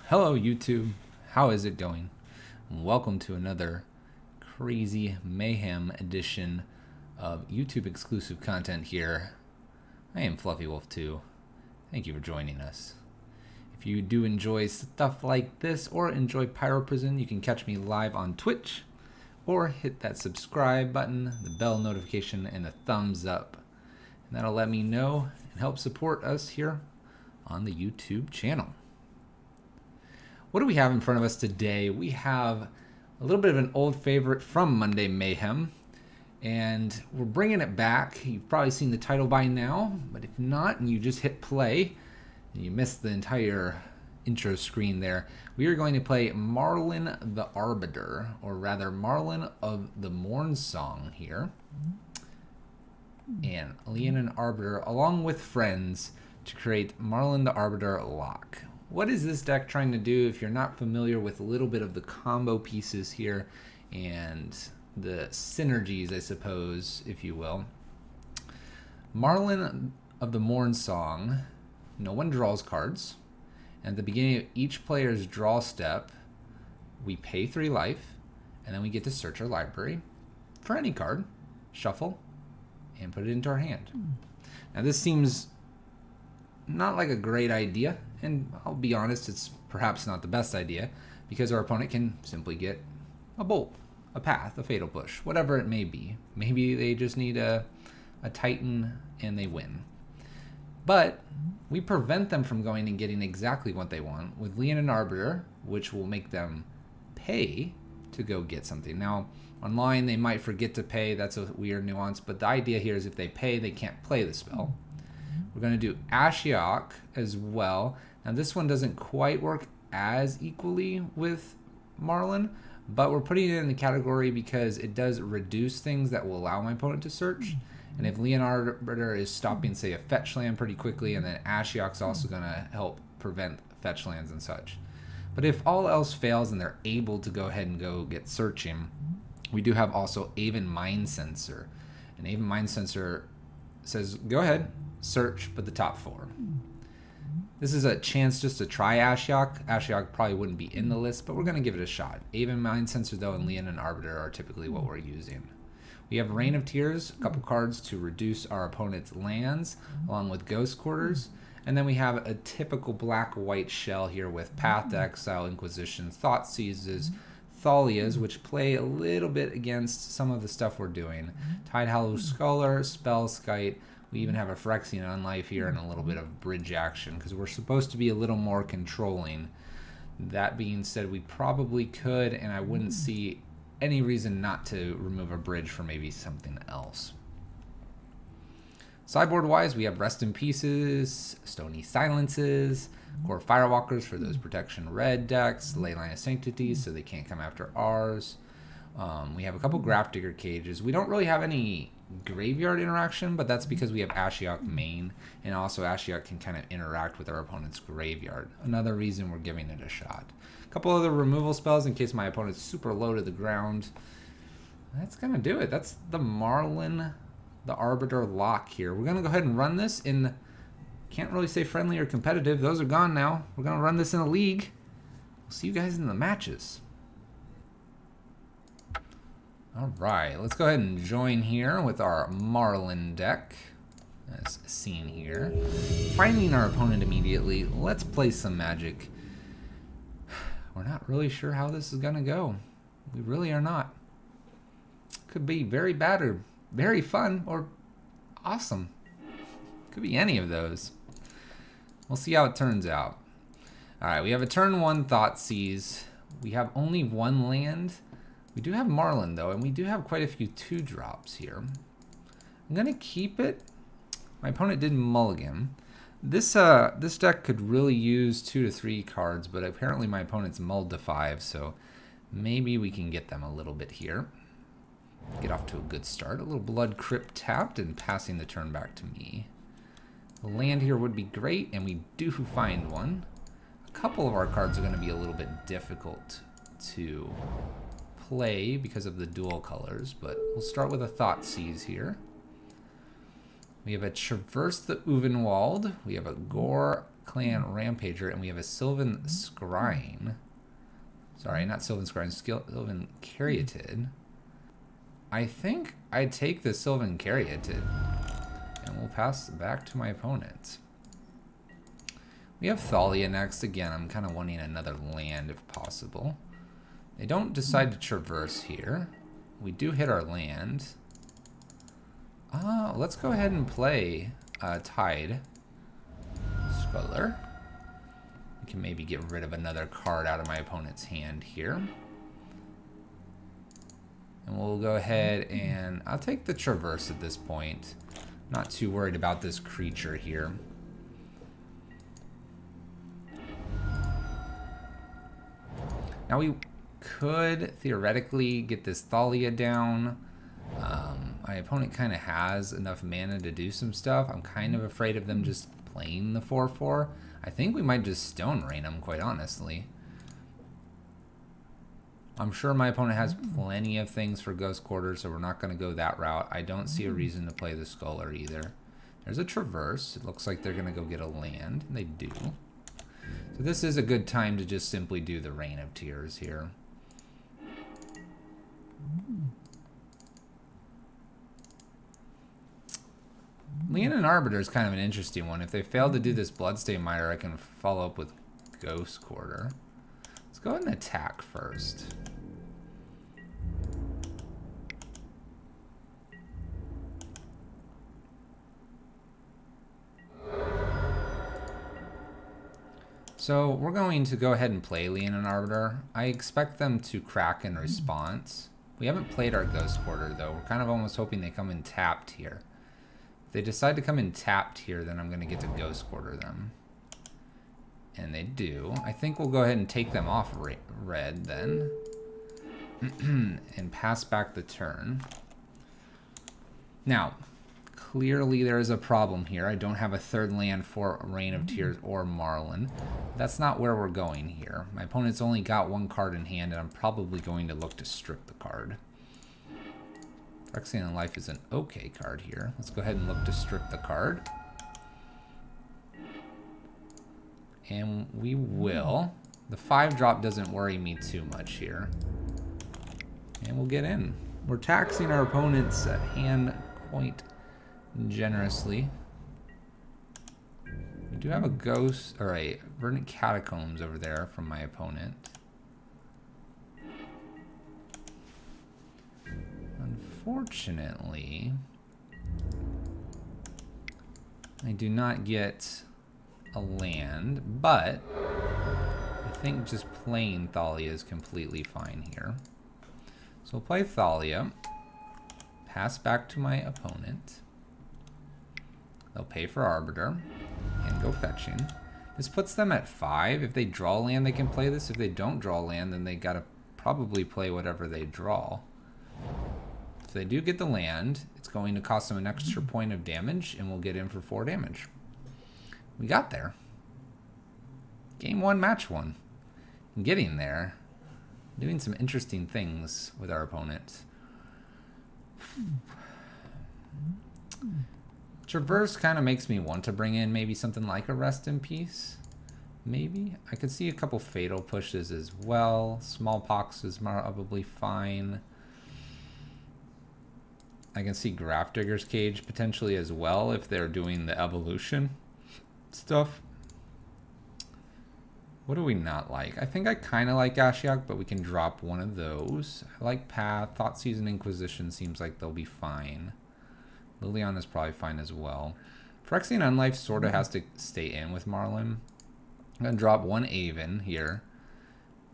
Hello YouTube, how is it going? Welcome to another crazy mayhem edition of YouTube exclusive content here. I am Fluffy Wolf 2. Thank you for joining us. If you do enjoy stuff like this or enjoy Pyro Prison, you can catch me live on Twitch or hit that subscribe button, the bell notification, and the thumbs up. And that'll let me know and help support us here on the YouTube channel. What do we have in front of us today? We have a little bit of an old favorite from Monday Mayhem, and we're bringing it back. You've probably seen the title by now, but if not, and you just hit play, and you missed the entire intro screen there, we are going to play Marlen the Arbiter, or rather Marlen of the Mornsong here, and Leonin Arbiter, along with friends, to create Marlen the Arbiter lock. What is this deck trying to do? If you're not familiar with a little bit of the combo pieces here and the synergies, I suppose, if you will. Marlen of the Mornsong, no one draws cards. And at the beginning of each player's draw step, we pay 3 life, and then we get to search our library for any card, shuffle, and put it into our hand. Now this seems not like a great idea, and I'll be honest, it's perhaps not the best idea, because our opponent can simply get a bolt, a path, a fatal push, whatever it may be. Maybe they just need a Titan and they win. But we prevent them from going and getting exactly what they want with Leonin Arbiter, which will make them pay to go get something. Now, online they might forget to pay, that's a weird nuance, but the idea here is if they pay, they can't play the spell. We're going to do Ashiok as well. Now this one doesn't quite work as equally with Marlen, but we're putting it in the category because it does reduce things that will allow my opponent to search. And if Leonin Arbiter is stopping, say, a fetch land pretty quickly, and then Ashiok's also going to help prevent fetch lands and such. But if all else fails and they're able to go ahead and go get searching, we do have also Aven Mindcensor. And Aven Mindcensor says, go ahead, search, but the top 4. This is a chance just to try Ashiok. Ashiok probably wouldn't be in the list, but we're going to give it a shot. Aven Mindcensor, though, and Leonin Arbiter are typically what we're using. We have Reign of Tears, a couple cards to reduce our opponent's lands, along with Ghost Quarters. And then we have a typical black-white shell here with Path to Exile, Inquisition, Thoughtseizes, Thalias, which play a little bit against some of the stuff we're doing. Tidehollow Sculler, Spellskite. We even have a Phyrexian Unlife here and a little bit of bridge action because we're supposed to be a little more controlling. That being said, we probably could, and I wouldn't see any reason not to remove a bridge for maybe something else. Sideboard-wise, we have Rest in Pieces, Stony Silences, Core Firewalkers for those protection red decks, Leyline of Sanctity so they can't come after ours. We have a couple Grafdigger Cages. We don't really have any graveyard interaction, but that's because we have Ashiok main, and also Ashiok can kind of interact with our opponent's graveyard. Another reason we're giving it a shot. A couple other removal spells in case my opponent's super low to the ground. That's gonna do it. That's the Marlen the Arbiter lock here. We're gonna go ahead and run this in, can't really say friendly or competitive, those are gone now. We're gonna run this in a league. We'll see you guys in the matches. Alright, let's go ahead and join here with our Marlen deck, as seen here. Finding our opponent immediately, let's play some Magic. We're not really sure how this is going to go. We really are not. Could be very bad or very fun or awesome. Could be any of those. We'll see how it turns out. Alright, we have a turn 1 Thoughtseize. We have only 1 land. We do have Marlen, though, and we do have quite a few 2-drops here. I'm going to keep it. My opponent did mulligan. This deck could really use 2 to 3 cards, but apparently my opponent's mulled to 5, so maybe we can get them a little bit here. Get off to a good start. A little Blood Crypt tapped and passing the turn back to me. A land here would be great, and we do find one. A couple of our cards are going to be a little bit difficult to play because of the dual colors, but we'll start with a Thoughtseize here. We have a Traverse the Uvenwald. We have a Gore Clan Rampager, and we have a Sylvan Scrying. Sorry, not Sylvan Scrying, Sylvan Caryatid. I think I'd take the Sylvan Caryatid, and we'll pass back to my opponent. We have Thalia next. Again, I'm kind of wanting another land if possible. They don't decide to traverse here. We do hit our land. Let's go ahead and play Tidehollow Sculler. We can maybe get rid of another card out of my opponent's hand here. And we'll go ahead and I'll take the traverse at this point. Not too worried about this creature here. Now we could theoretically get this Thalia down. My opponent kind of has enough mana to do some stuff. I'm kind of afraid of them just playing the 4/4. I think we might just Stone Rain them, quite honestly. I'm sure my opponent has plenty of things for Ghost Quarter, so we're not going to go that route. I don't see a reason to play the Sculler either. There's a Traverse. It looks like they're going to go get a land. They do. So this is a good time to just simply do the Rain of Tears here. Leonin Arbiter is kind of an interesting one. If they fail to do this Bloodstain Miter, I can follow up with Ghost Quarter. Let's go ahead and attack first. So we're going to go ahead and play Leonin Arbiter. I expect them to crack in response. We haven't played our Ghost Quarter though. We're kind of almost hoping they come in tapped here. If they decide to come in tapped here, then I'm going to get to Ghost Quarter them. And they do. I think we'll go ahead and take them off red then. And pass back the turn. Now, clearly there is a problem here. I don't have a third land for Rain of Tears or Marlen. That's not where we're going here. My opponent's only got one card in hand, and I'm probably going to look to strip the card. Phyrexian Unlife is an okay card here. Let's go ahead and look to strip the card. And we will. The 5-drop doesn't worry me too much here. And we'll get in. We're taxing our opponent's hand quite generously. We do have a Ghost, or a Verdant Catacombs over there from my opponent. Unfortunately, I do not get a land, but I think just playing Thalia is completely fine here. So we'll play Thalia, pass back to my opponent. They'll pay for Arbiter and go fetching. This puts them at 5. If they draw land, they can play this. If they don't draw land, then they gotta probably play whatever they draw. If they do get the land, it's going to cost them an extra point of damage, and we'll get in for 4 damage. We got there. Game 1, match 1. Getting there. Doing some interesting things with our opponent. Traverse kind of makes me want to bring in maybe something like a Rest in Peace. Maybe. I could see a couple Fatal Pushes as well. Smallpox is probably fine. I can see Grafdigger's Cage potentially as well if they're doing the evolution stuff. What do we not like? I think I kind of like Ashiok, but we can drop one of those. I like Path. Thoughtseize and Inquisition seems like they'll be fine. Liliana is probably fine as well. Phyrexian Unlife sort of has to stay in with Marlen. I'm going to drop one Aven here.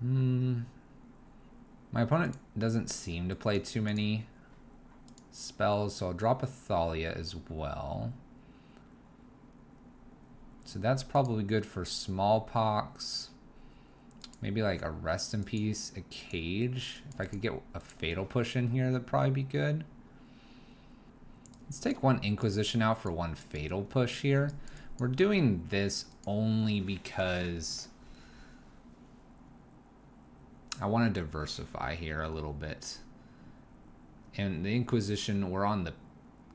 My opponent doesn't seem to play too many spells, so I'll drop a Thalia as well. So that's probably good for Smallpox. Maybe like a Rest in Peace, a Cage. If I could get a Fatal Push in here, that'd probably be good. Let's take one Inquisition out for one Fatal Push here. We're doing this only because I want to diversify here a little bit. And the Inquisition, we're on the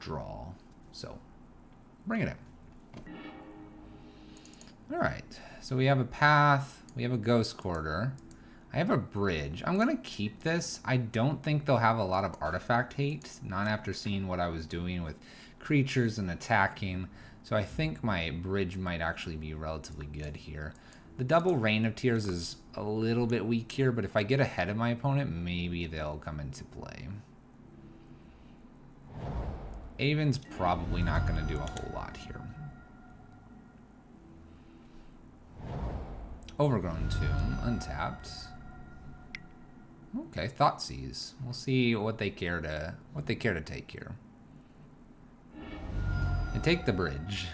draw. So, bring it in. Alright, so we have a path, we have a ghost quarter. I have a bridge. I'm going to keep this. I don't think they'll have a lot of artifact hate, not after seeing what I was doing with creatures and attacking. So I think my bridge might actually be relatively good here. The double Rain of Tears is a little bit weak here, but if I get ahead of my opponent, maybe they'll come into play. Aven's probably not going to do a whole lot here. Overgrown Tomb, untapped. Okay, Thoughtseize. We'll see what they care to take here. They take the bridge.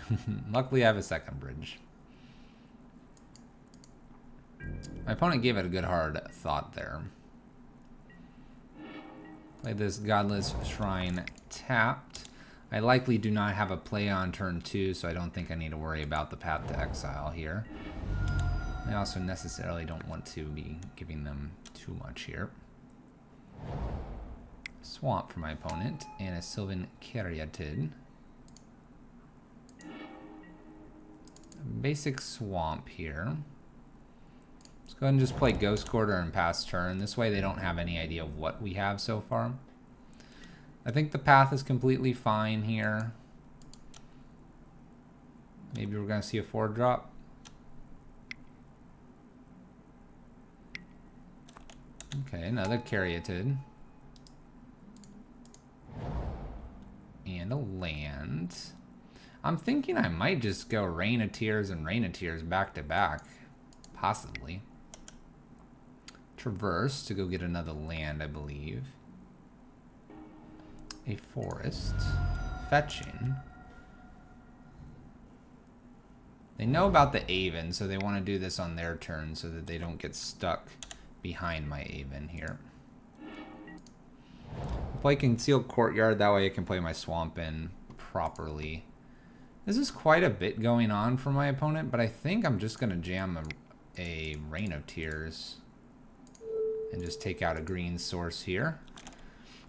Luckily, I have a second bridge. My opponent gave it a good hard thought there. Play this Godless Shrine tapped. I likely do not have a play on turn 2, so I don't think I need to worry about the path to exile here. I also necessarily don't want to be giving them too much here. Swamp for my opponent, and a Sylvan Caryatid. Basic swamp here. Let's go ahead and just play Ghost Quarter and pass turn. This way they don't have any idea of what we have so far. I think the path is completely fine here. Maybe we're going to see a 4-drop. Okay, another Caryatid. And a land. I'm thinking I might just go Rain of Tears and Rain of Tears back to back. Possibly. Traverse to go get another land, I believe. A forest. Fetching. They know about the Aven, so they want to do this on their turn so that they don't get stuck behind my Aven here. I'll play Concealed Courtyard, that way I can play my Swamp in properly. This is quite a bit going on for my opponent, but I think I'm just going to jam a Rain of Tears and just take out a green source here.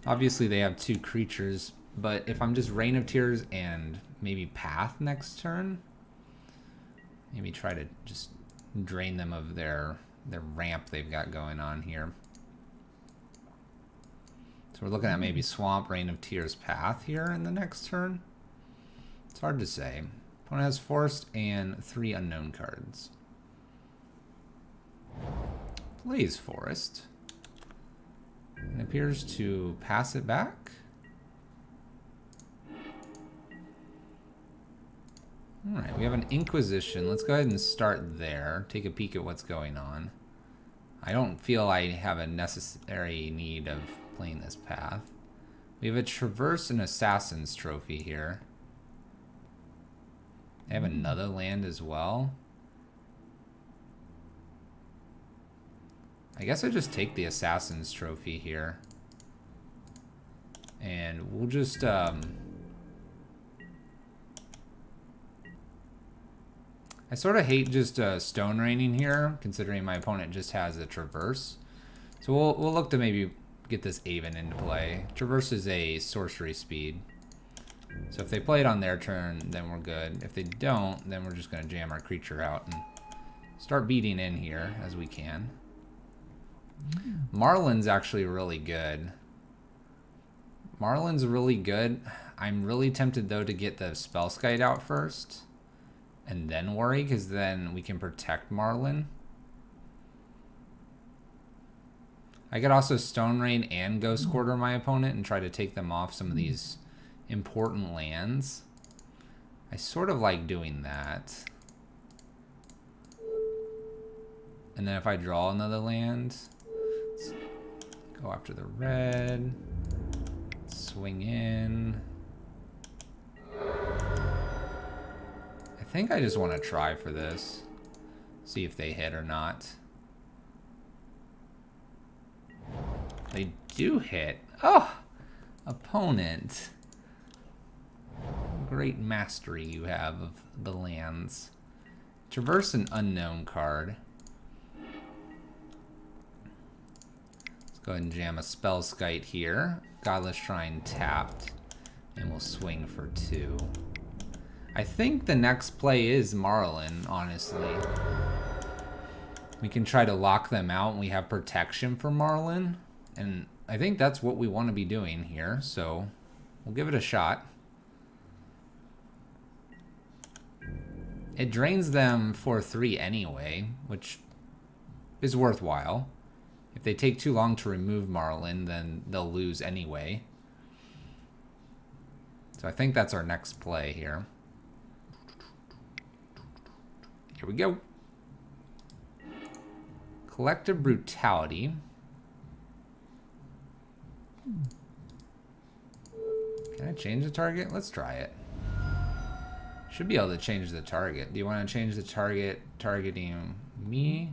Obviously they have 2 creatures, but if I'm just Rain of Tears and maybe Path next turn, maybe try to just drain them of their ramp they've got going on here. So we're looking at maybe Swamp, Rain of Tears, Path here in the next turn. It's hard to say. Opponent has Forest and 3 unknown cards. Plays Forest. And appears to pass it back. Alright, we have an Inquisition. Let's go ahead and start there. Take a peek at what's going on. I don't feel I have a necessary need of playing this path. We have a Traverse and Assassin's Trophy here. I have another land as well. I guess I just take the Assassin's Trophy here. And we'll just... I sort of hate just Stone Raining here, considering my opponent just has a Traverse. So we'll look to maybe get this Aven into play. Traverse is a sorcery speed. So if they play it on their turn, then we're good. If they don't, then we're just going to jam our creature out and start beating in here as we can. Marlen's actually really good. Marlen's really good. I'm really tempted, though, to get the Spellskite out first. And then worry, because then we can protect Marlen. I could also Stone Rain and Ghost Quarter my opponent and try to take them off some of these important lands. I sort of like doing that. And then if I draw another land, let's go after the red, swing in. I think I just want to try for this. See if they hit or not. They do hit. Oh! Opponent. Great mastery you have of the lands. Traverse an unknown card. Let's go ahead and jam a Spellskite here. Godless Shrine tapped. And we'll swing for 2. I think the next play is Marlen, honestly. We can try to lock them out and we have protection for Marlen. And I think that's what we want to be doing here, so we'll give it a shot. It drains them for 3 anyway, which is worthwhile. If they take too long to remove Marlen, then they'll lose anyway. So I think that's our next play here. Here we go. Collective Brutality. Can I change the target? Let's try it. Should be able to change the target. Do you want to change the target targeting me?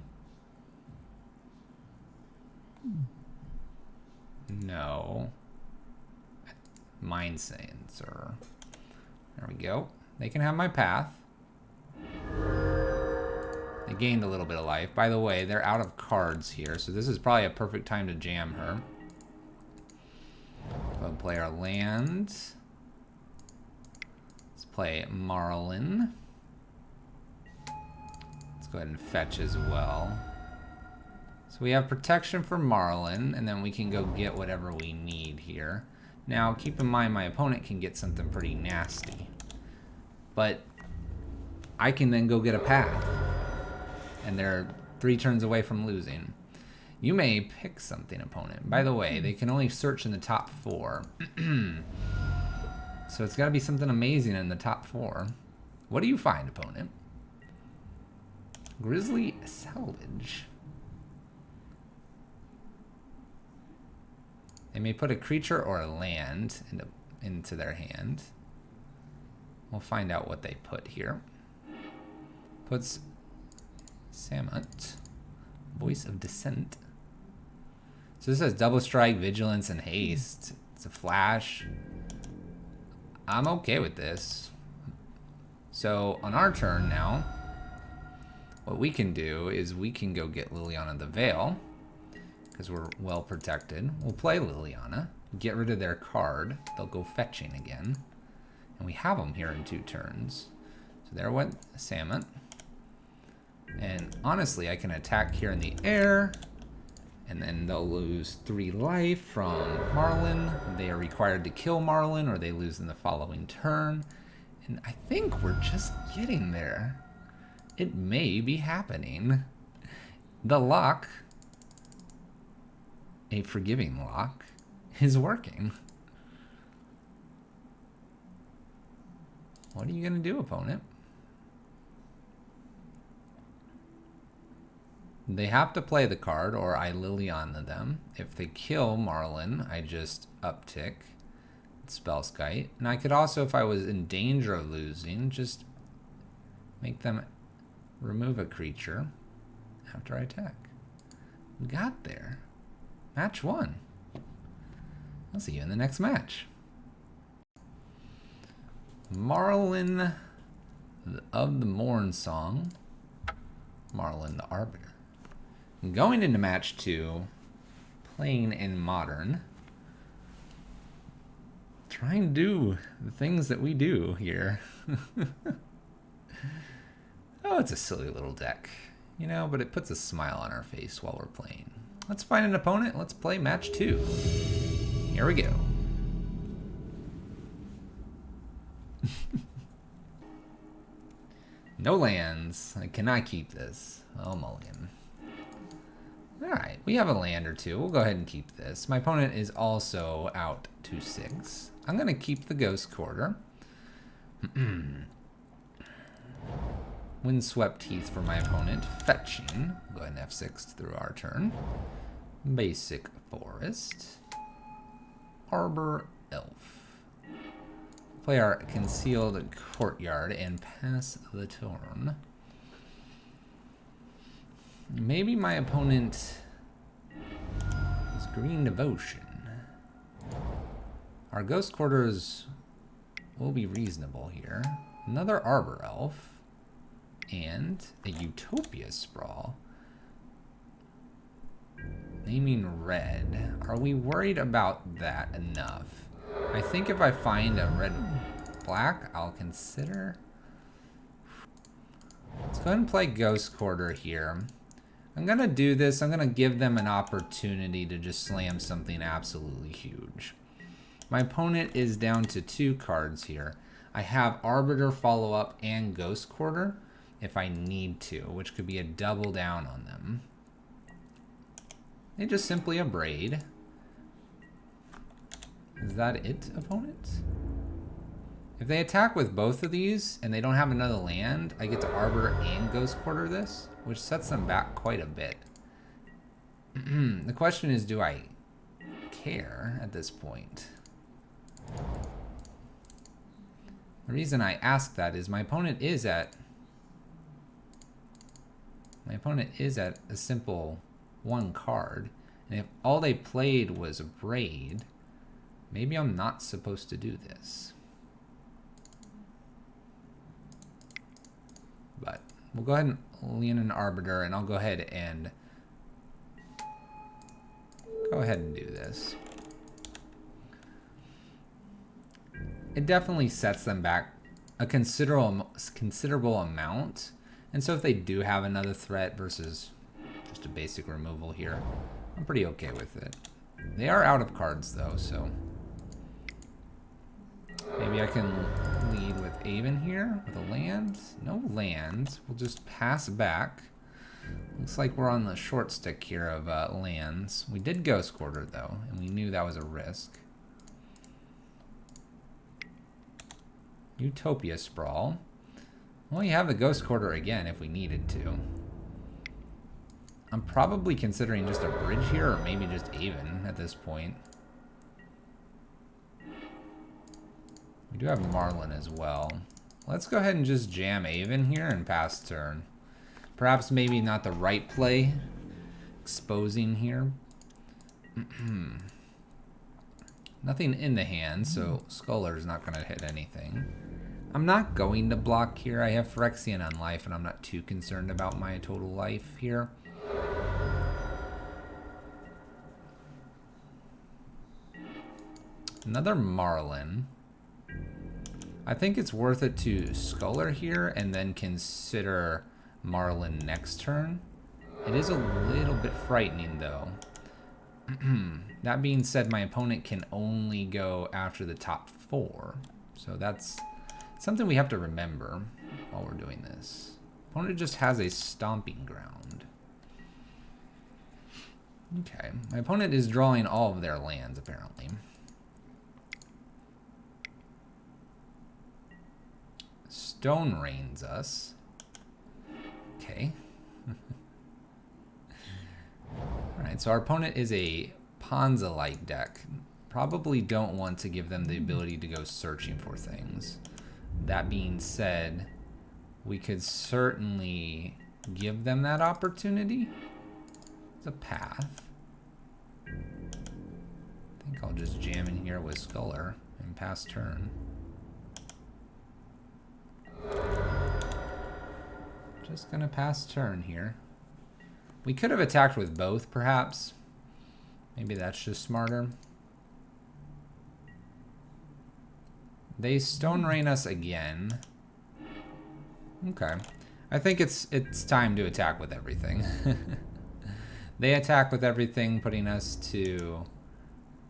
No. Mindcensor. There we go. They can have my path. They gained a little bit of life. By the way, they're out of cards here, so this is probably a perfect time to jam her. Go ahead and play our land. Let's play Marlen. Let's go ahead and fetch as well. So we have protection for Marlen, and then we can go get whatever we need here. Now, keep in mind my opponent can get something pretty nasty. But I can then go get a path. And they're 3 turns away from losing. You may pick something, opponent. By the way, they can only search in the top 4. So it's got to be something amazing in the top 4. What do you find, opponent? Grisly Salvage. They may put a creature or a land into their hand. We'll find out what they put here. Puts Samut, Voice of Dissent. So this has double strike, vigilance, and haste. It's a flash. I'm okay with this. So on our turn now, what we can do is we can go get Liliana the Veil, because we're well protected. We'll play Liliana, get rid of their card. They'll go fetching again. And we have them here in 2 turns. So there went Samut. And honestly, I can attack here in the air, and then they'll lose 3 life from Marlen. They are required to kill Marlen, or they lose in the following turn. And I think we're just getting there. It may be happening. The lock, a forgiving lock, is working. What are you going to do, opponent? They have to play the card, or I Liliana them. If they kill Marlen, I just uptick Spellskite. And I could also, if I was in danger of losing, just make them remove a creature after I attack. We got there. Match 1. I'll see you in the next match. Marlen of the Mornsong. Marlen the Arbiter. Going into match 2, playing in Modern. Trying to do the things that we do here. Oh, it's a silly little deck, you know, but it puts a smile on our face while we're playing. Let's find an opponent. Let's play match 2. Here we go. No lands. I cannot keep this. Oh, mulligan. Alright, we have a land or 2. We'll go ahead and keep this. My opponent is also out to 6. I'm going to keep the Ghost Quarter. Windswept Heath for my opponent. Fetching. We'll go ahead and F6 through our turn. Basic Forest. Arbor Elf. Play our Concealed Courtyard and pass the turn. Maybe my opponent is Green Devotion. Our Ghost Quarters will be reasonable here. Another Arbor Elf. And a Utopia Sprawl. Naming red. Are we worried about that enough? I think if I find a red-black, I'll consider. go ahead and play Ghost Quarter here. I'm going to do this. I'm going to give them an opportunity to just slam something absolutely huge. My opponent is down to 2 cards here. I have Arbiter follow up and Ghost Quarter if I need to, which could be a double down on them. They just simply abrade. Is that it, opponent? If they attack with both of these and they don't have another land, I get to Arbiter and Ghost Quarter this, which sets them back quite a bit. The question is, do I care at this point? The reason I ask that is my opponent is at a simple 1 card, and if all they played was Abrade, maybe I'm not supposed to do this. But we'll go ahead and Leonin Arbiter, and I'll go ahead and do this. It definitely sets them back a considerable amount. And so if they do have another threat versus just a basic removal here, I'm pretty okay with it. They are out of cards though, so maybe I can lead with Aven here with a land. No lands. We'll just pass back. Looks like we're on the short stick here of lands. We did Ghost Quarter though, and we knew that was a risk. Utopia Sprawl. Well, you have the Ghost Quarter again if we needed to. I'm probably considering just a bridge here, or maybe just Aven at this point. We do have Marlen as well. Let's go ahead and just jam Aven here and pass turn. Perhaps maybe not the right play. Exposing here. Nothing in the hand, so Sculler is not going to hit anything. I'm not going to block here. I have Phyrexian Unlife, and I'm not too concerned about my total life here. Another Marlen. I think it's worth it to Sculler here and then consider Marlen next turn. It is a little bit frightening though. That being said, my opponent can only go after the top 4. So that's something we have to remember while we're doing this. Opponent just has a stomping ground. Okay, my opponent is drawing all of their lands apparently. Stone Rains us. Okay. Alright, so our opponent is a Ponza-like deck. Probably don't want to give them the ability to go searching for things. That being said, we could certainly give them that opportunity. It's a path. I think I'll just jam in here with Sculler and pass turn. Just gonna pass turn here. We could have attacked with both, perhaps. Maybe that's just smarter. They Stone Rain us again. Okay. I think it's time to attack with everything. They attack with everything, putting us to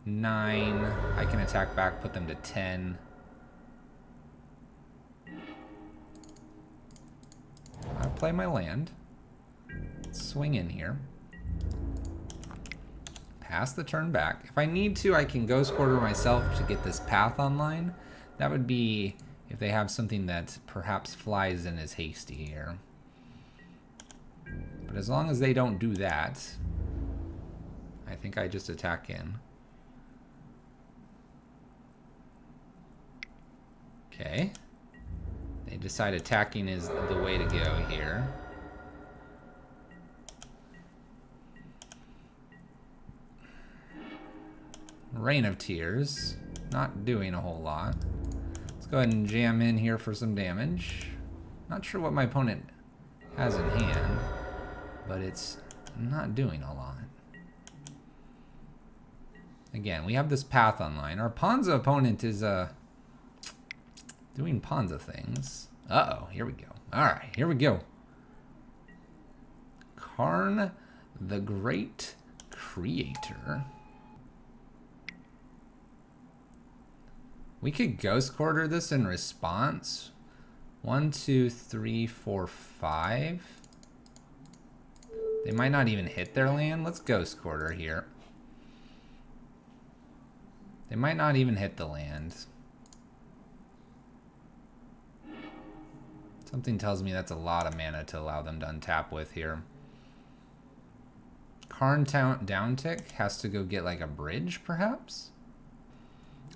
9. I can attack back, put them to 10. I play my land. Swing in here. Pass the turn back. If I need to, I can Ghost Quarter myself to get this path online. That would be if they have something that perhaps flies in as hasty here. But as long as they don't do that, I think I just attack in. Okay. They decide attacking is the way to go here. Rain of Tears. Not doing a whole lot. Let's go ahead and jam in here for some damage. Not sure what my opponent has in hand, but it's not doing a lot. Again, we have this path online. Our Ponza opponent is doing Ponza things. Uh-oh, here we go. Alright, here we go. Karn the Great Creator. We could Ghost Quarter this in response. 1, 2, 3, 4, 5. They might not even hit their land. Let's Ghost Quarter here. They might not even hit the land. Something tells me that's a lot of mana to allow them to untap with here. Karn downtick has to go get like a bridge, perhaps?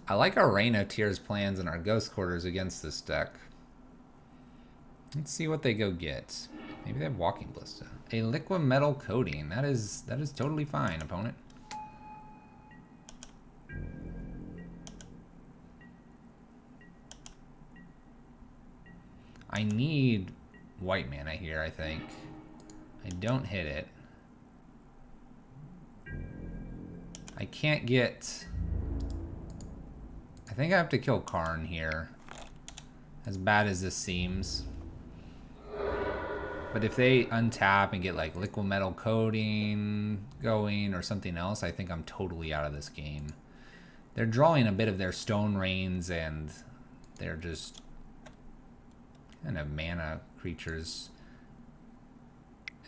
I like our Reign of Tears plans and our Ghost Quarters against this deck. Let's see what they go get. Maybe they have Walking Ballista. A liquid metal coating. That is totally fine, opponent. I need white mana here, I think. I don't hit it. I can't get... I think I have to kill Karn here. As bad as this seems. But if they untap and get like liquid metal coating going or something else, I think I'm totally out of this game. They're drawing a bit of their stone rains and they're just kind of mana creatures.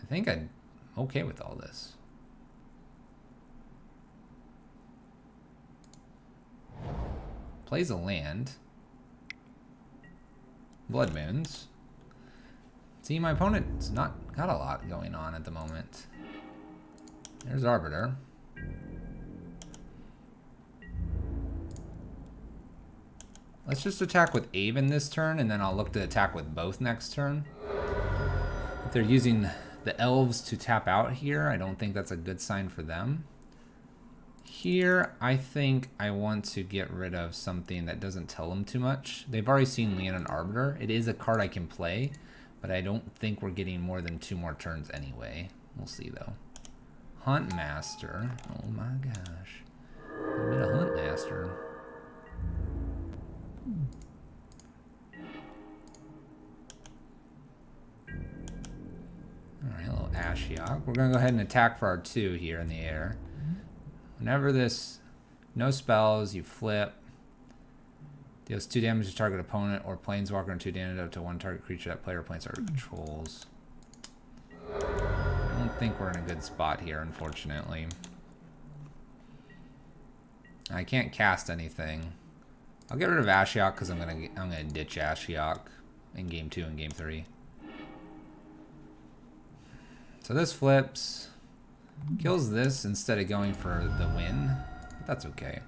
I think I'm okay with all this. Plays a land. Blood Moons. See, my opponent's not got a lot going on at the moment. There's Arbiter. Let's just attack with Aven this turn, and then I'll look to attack with both next turn. If they're using the elves to tap out here, I don't think that's a good sign for them. Here, I think I want to get rid of something that doesn't tell them too much. They've already seen Leonin Arbiter. It is a card I can play, but I don't think we're getting more than 2 more turns anyway. We'll see, though. Hunt Master. Oh my gosh. A bit of Hunt Master. Alright, a little Ashiok. We're going to go ahead and attack for our 2 here in the air. Whenever this, no spells, you flip. Deals 2 damage to target opponent or planeswalker and 2 damage up to 1 target creature that player or planeswalker controls. I don't think we're in a good spot here, unfortunately. I can't cast anything. I'll get rid of Ashiok because I'm gonna ditch Ashiok in game 2 and game 3. So this flips. Kills this instead of going for the win. But that's okay.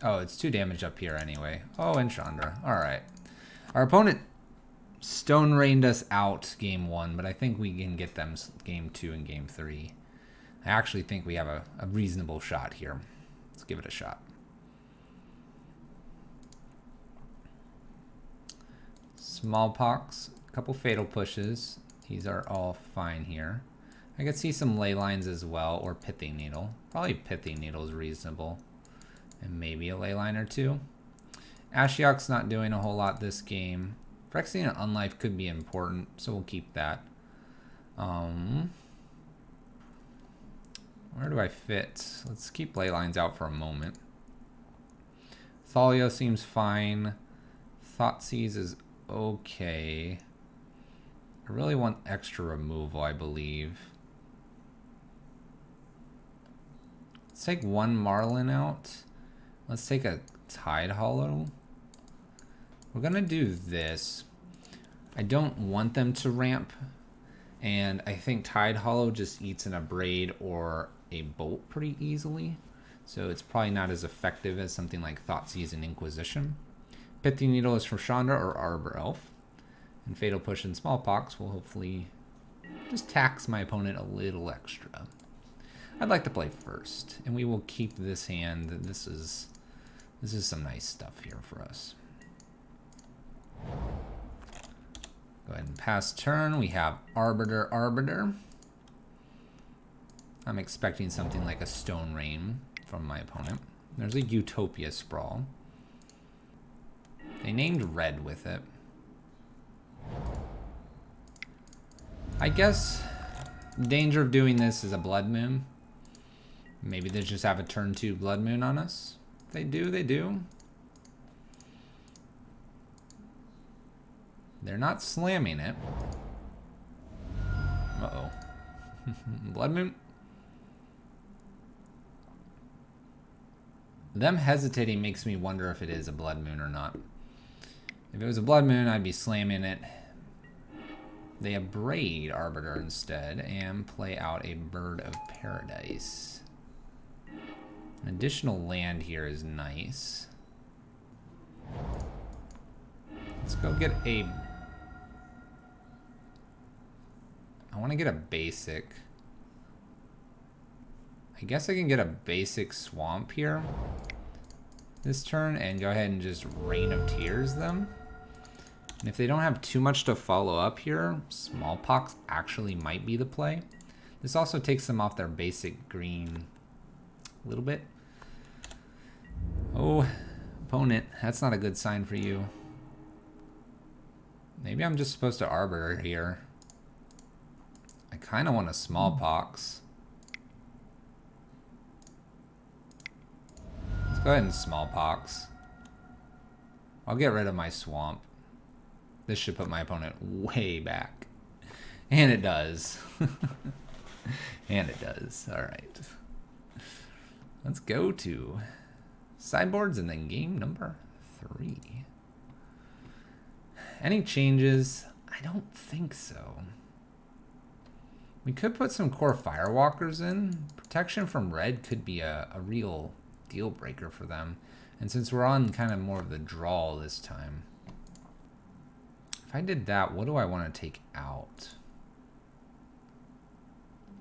Oh, it's 2 damage up here anyway. Oh, and Chandra. Alright. Our opponent stone rained us out game 1, but I think we can get them game 2 and game 3. I actually think we have a reasonable shot here. Let's give it a shot. Smallpox. A couple fatal pushes. These are all fine here. I could see some ley lines as well, or Pithing Needle. Probably Pithing Needle is reasonable. And maybe a ley line or 2. Ashiok's not doing a whole lot this game. Phyrexian Unlife could be important, so we'll keep that. Where do I fit? Let's keep ley lines out for a moment. Thalia seems fine. Thoughtseize is okay. I really want extra removal, I believe. Let's take 1 Marlen out. Let's take a Tidehollow. We're gonna do this. I don't want them to ramp, and I think Tidehollow just eats an Abrade or a Bolt pretty easily, so it's probably not as effective as something like Thoughtseize and Inquisition. Pithing Needle is for Chandra or Arbor Elf. And Fatal Push and Smallpox will hopefully just tax my opponent a little extra. I'd like to play first, and we will keep this hand. This is some nice stuff here for us. Go ahead and pass turn. We have Arbiter. I'm expecting something like a Stone Rain from my opponent. There's a Utopia Sprawl. They named red with it. I guess danger of doing this is a Blood Moon. Maybe they just have a turn 2 Blood Moon on us. They do, they do. They're not slamming it. Uh-oh. Blood Moon. Them hesitating makes me wonder if it is a Blood Moon or not. If it was a Blood Moon, I'd be slamming it. They have Braid Arbiter instead and play out a Bird of Paradise. An additional land here is nice. Let's go get a... I want to get a basic. I guess I can get a basic swamp here this turn and go ahead and just Rain of Tears them. And if they don't have too much to follow up here, Smallpox actually might be the play. This also takes them off their basic green a little bit. Oh, opponent, that's not a good sign for you. Maybe I'm just supposed to Arbiter here. I kind of want a Smallpox. Let's go ahead and Smallpox. I'll get rid of my swamp. This should put my opponent way back. And it does. And it does. Alright. Let's go to sideboards and then game number 3. Any changes? I don't think so. We could put some core Firewalkers in. Protection from red could be a real deal breaker for them. And since we're on kind of more of the draw this time, if I did that, what do I want to take out?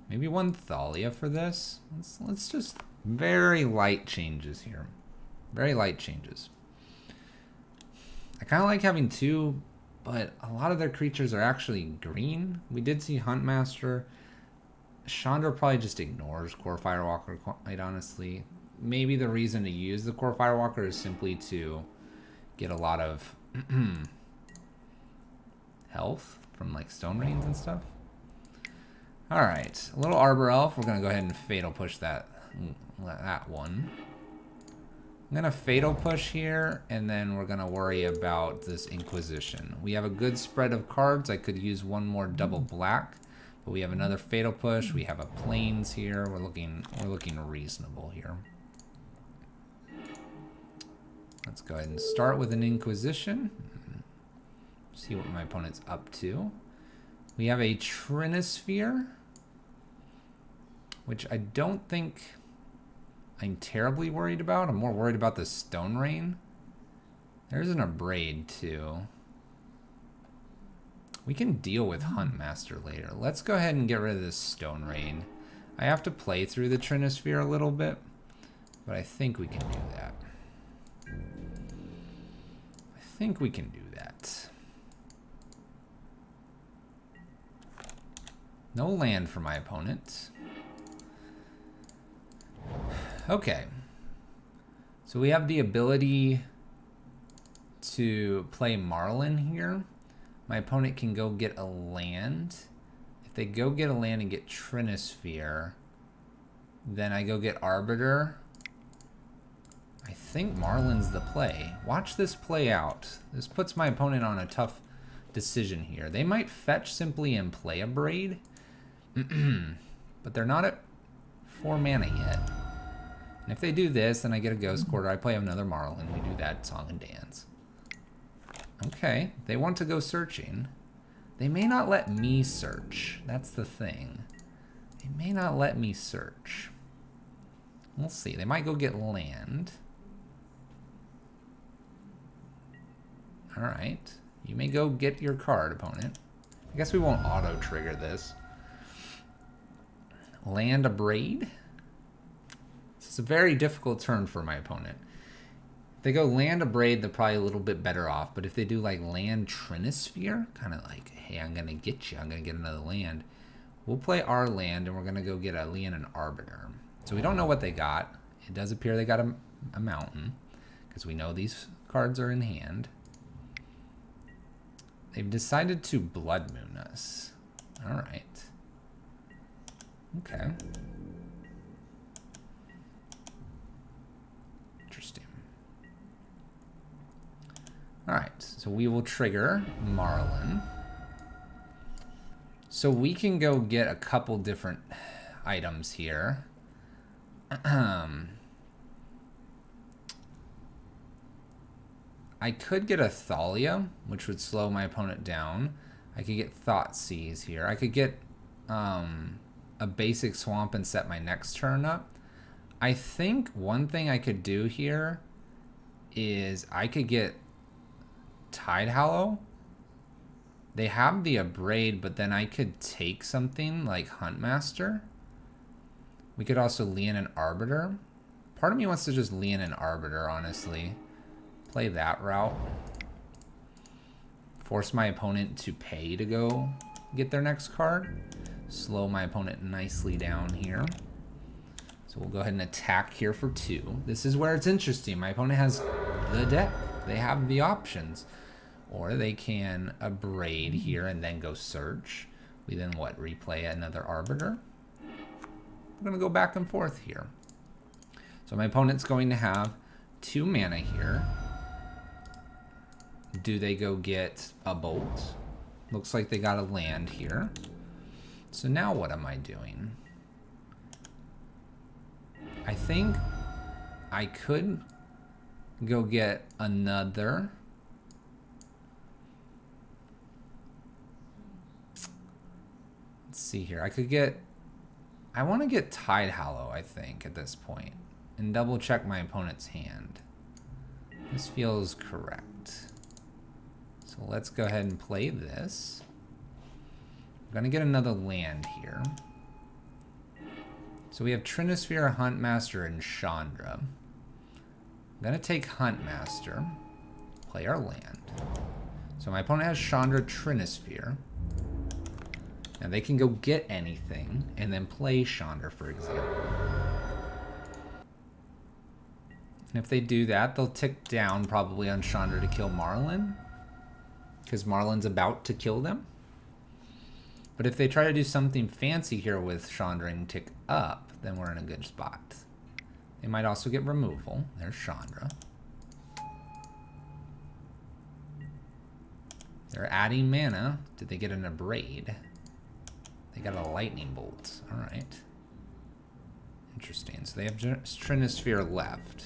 Maybe one Thalia for this. Let's just very light changes here. Very light changes. I kind of like having 2, but a lot of their creatures are actually green. We did see Huntmaster. Chandra probably just ignores Core Firewalker, quite honestly. Maybe the reason to use the Core Firewalker is simply to get a lot of health from like Stone Rains and stuff. Alright, a little Arbor Elf. We're going to go ahead and Fatal Push that one. I'm going to Fatal Push here, and then we're going to worry about this Inquisition. We have a good spread of cards. I could use one more double black, but we have another Fatal Push. We have a Plains here. We're looking reasonable here. Let's go ahead and start with an Inquisition. See what my opponent's up to. We have a Trinisphere, which I don't think I'm terribly worried about. I'm more worried about the Stone Rain. There's an Abrade too. We can deal with Huntmaster later. Let's go ahead and get rid of this Stone Rain. I have to play through the Trinisphere a little bit, but I think we can do that. I think we can do that. No land for my opponent. Okay. So we have the ability to play Marlen here. My opponent can go get a land. If they go get a land and get Trinisphere, then I go get Arbiter. I think Marlen's the play. Watch this play out. This puts my opponent on a tough decision here. They might fetch simply and play a Braid. But they're not at 4 mana yet. And if they do this, then I get a Ghost Quarter. I play another Marlen. We do that song and dance. Okay, they want to go searching. They may not let me search. That's the thing. They may not let me search. We'll see. They might go get land. Alright. You may go get your card, opponent. I guess we won't auto-trigger this. Land a Braid. This is a very difficult turn for my opponent. If they go land a Braid, they're probably a little bit better off. But if they do like land Trinisphere, kind of like, hey, I'm going to get you. I'm going to get another land. We'll play our land, and we're going to go get a Leonin Arbiter. So we don't know what they got. It does appear they got a mountain, because we know these cards are in hand. They've decided to Blood Moon us. All right. Okay. Interesting. All right, so we will trigger Marlen. So we can go get a couple different items here. I could get a Thalia, which would slow my opponent down. I could get Thoughtseize here. I could get a basic swamp and set my next turn up. I think one thing I could do here is I could get Tidehollow. They have the Abrade, but then I could take something like Huntmaster. We could also Leonin Arbiter. Part of me wants to just Leonin Arbiter, honestly. Play that route. Force my opponent to pay to go get their next card. Slow my opponent nicely down here. So we'll go ahead and attack here for 2. This is where it's interesting. My opponent has the deck. They have the options. Or they can Abrade here and then go search. We then what? Replay another Arbiter. We're going to go back and forth here. So my opponent's going to have 2 mana here. Do they go get a bolt? Looks like they got a land here. So now what am I doing? I think I could go get another. Let's see here. I could get, I want to get Tidehollow, I think, at this point, and double check my opponent's hand. This feels correct. So let's go ahead and play this. I'm going to get another land here. So we have Trinisphere, Huntmaster, and Chandra. I'm going to take Huntmaster, play our land. So my opponent has Chandra, Trinisphere. Now they can go get anything and then play Chandra, for example. And if they do that, they'll tick down probably on Chandra to kill Marlen, because Marlen's about to kill them. But if they try to do something fancy here with Chandra and tick up, then we're in a good spot. They might also get removal. There's Chandra. They're adding mana. Did they get an Abrade? They got a lightning bolt. All right. Interesting. So they have Trinisphere left.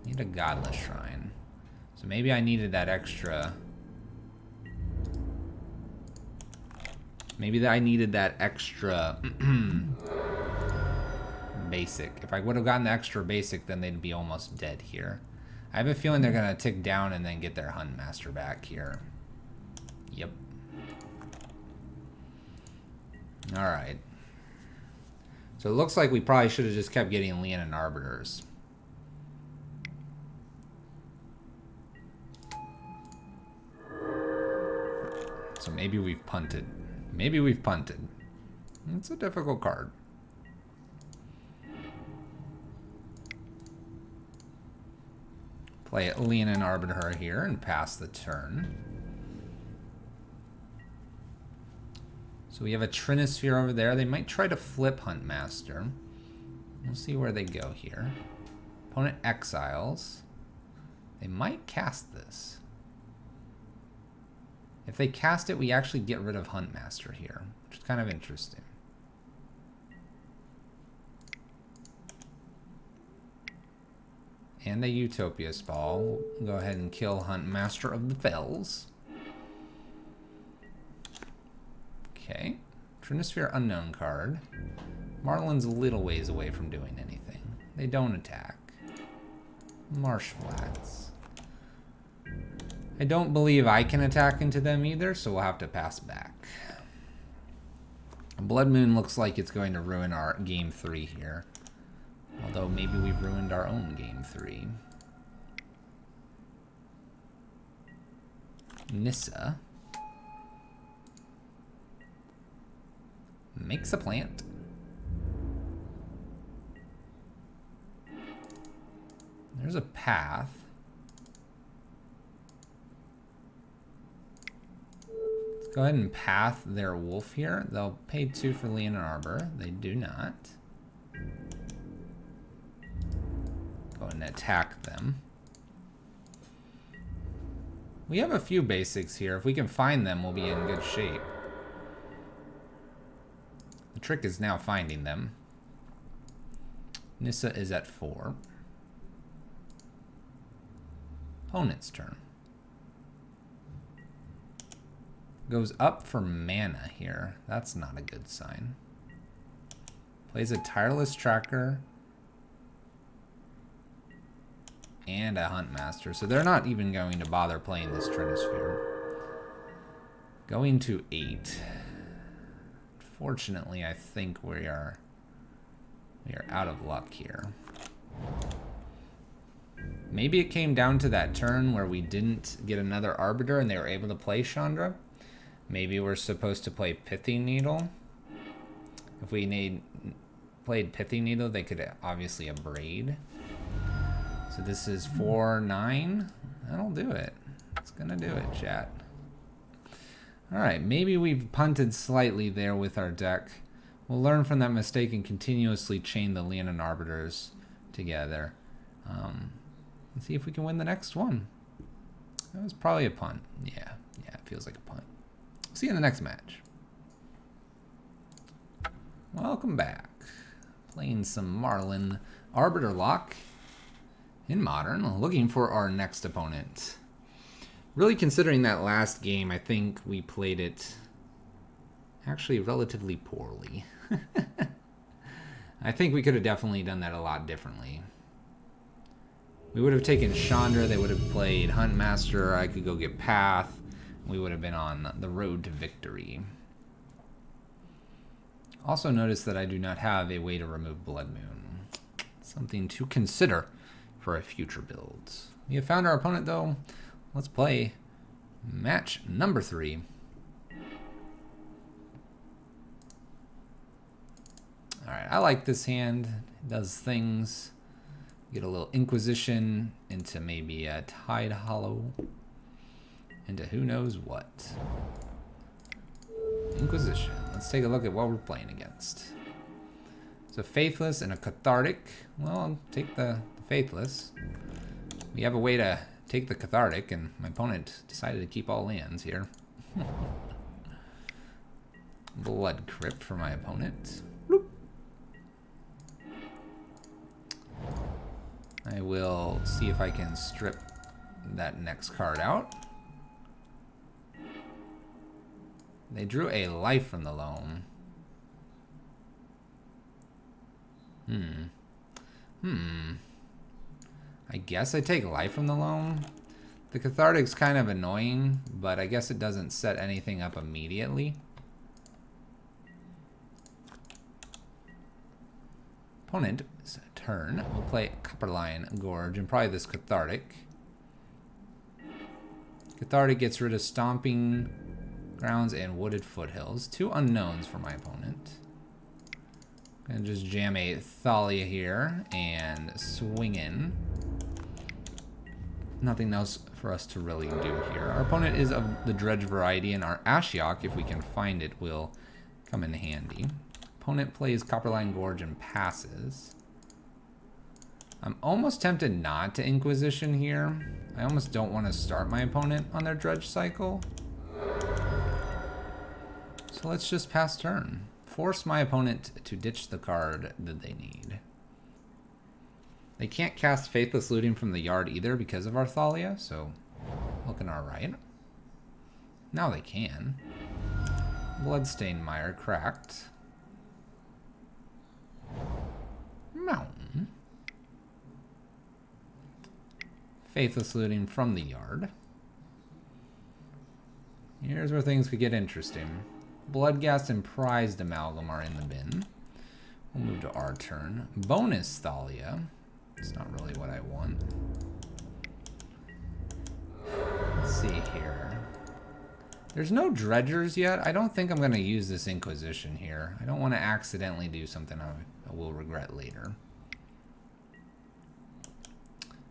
Need a Godless Shrine. So maybe I needed that extra. Maybe I needed that extra basic. If I would have gotten the extra basic, then they'd be almost dead here. I have a feeling they're going to tick down and then get their Huntmaster back here. Yep. Alright. So it looks like we probably should have just kept getting Leonin Arbiters. So maybe we've punted. Maybe we've punted. It's a difficult card. Play Leonin Arbiter here and pass the turn. So we have a Trinisphere over there. They might try to flip Huntmaster. We'll see where they go here. Opponent exiles. They might cast this. If they cast it, we actually get rid of Huntmaster here, which is kind of interesting. And a Utopia Spell. We'll go ahead and kill Huntmaster of the Fells. Okay. Trinisphere Unknown card. Marlen's a little ways away from doing anything. They don't attack. Marsh Flats. I don't believe I can attack into them either, so we'll have to pass back. Blood Moon looks like it's going to ruin our game 3 here. Although maybe we've ruined our own game 3. Nissa makes a plant. There's a path. Go ahead and path their wolf here. They'll pay 2 for Leonin Arbiter. They do not. Go ahead and attack them. We have a few basics here. If we can find them, we'll be in good shape. The trick is now finding them. Nissa is at 4. Opponent's turn. Goes up for mana here. That's not a good sign. Plays a Tireless Tracker and a Hunt Master. So they're not even going to bother playing this Trinisphere. Going to 8. Fortunately, I think we are out of luck here. Maybe it came down to that turn where we didn't get another Arbiter and they were able to play Chandra. Maybe we're supposed to play Pithing Needle. If we played Pithing Needle, they could obviously abrade. So this is 4-9. That'll do it. It's gonna do it, chat. Alright, maybe we've punted slightly there with our deck. We'll learn from that mistake and continuously chain the Leonin Arbiters together. Let's see if we can win the next one. That was probably a punt. Yeah, it feels like a punt. See you in the next match. Welcome back. Playing some Marlen Arbiter Lock in Modern, looking for our next opponent. Really considering that last game, I think we played it actually relatively poorly. I think we could have definitely done that a lot differently. We would have taken Chandra, they would have played Hunt Master, I could go get Path. We would have been on the road to victory. Also notice that I do not have a way to remove Blood Moon. Something to consider for a future build. We have found our opponent though. Let's play match number 3. Alright, I like this hand. It does things. Get a little Inquisition into maybe a Tidehollow. Into who knows what. Inquisition. Let's take a look at what we're playing against. So Faithless and a Cathartic. Well, I'll take the Faithless. We have a way to take the Cathartic, and my opponent decided to keep all lands here. Blood Crypt for my opponent. Bloop. I will see if I can strip that next card out. They drew a life from the loam. I guess I take life from the loam. The Cathartic's kind of annoying, but I guess it doesn't set anything up immediately. Opponent's turn. We'll play Copperline Gorge and probably this Cathartic. Cathartic gets rid of Stomping Grounds and Wooded Foothills. 2 unknowns for my opponent. Gonna just jam a Thalia here and swing in. Nothing else for us to really do here. Our opponent is of the Dredge variety, and our Ashiok, if we can find it, will come in handy. Opponent plays Copperline Gorge and passes. I'm almost tempted not to Inquisition here. I almost don't want to start my opponent on their Dredge cycle. So let's just pass turn. Force my opponent to ditch the card that they need. They can't cast Faithless Looting from the yard either because of our Thalia, so looking alright. Now they can. Bloodstained Mire cracked. Mountain. Faithless Looting from the yard. Here's where things could get interesting. Bloodghast and Prized Amalgam are in the bin. We'll move to our turn. Bonus Thalia. It's not really what I want. Let's see here. There's no Dredgers yet. I don't think I'm going to use this Inquisition here. I don't want to accidentally do something I will regret later.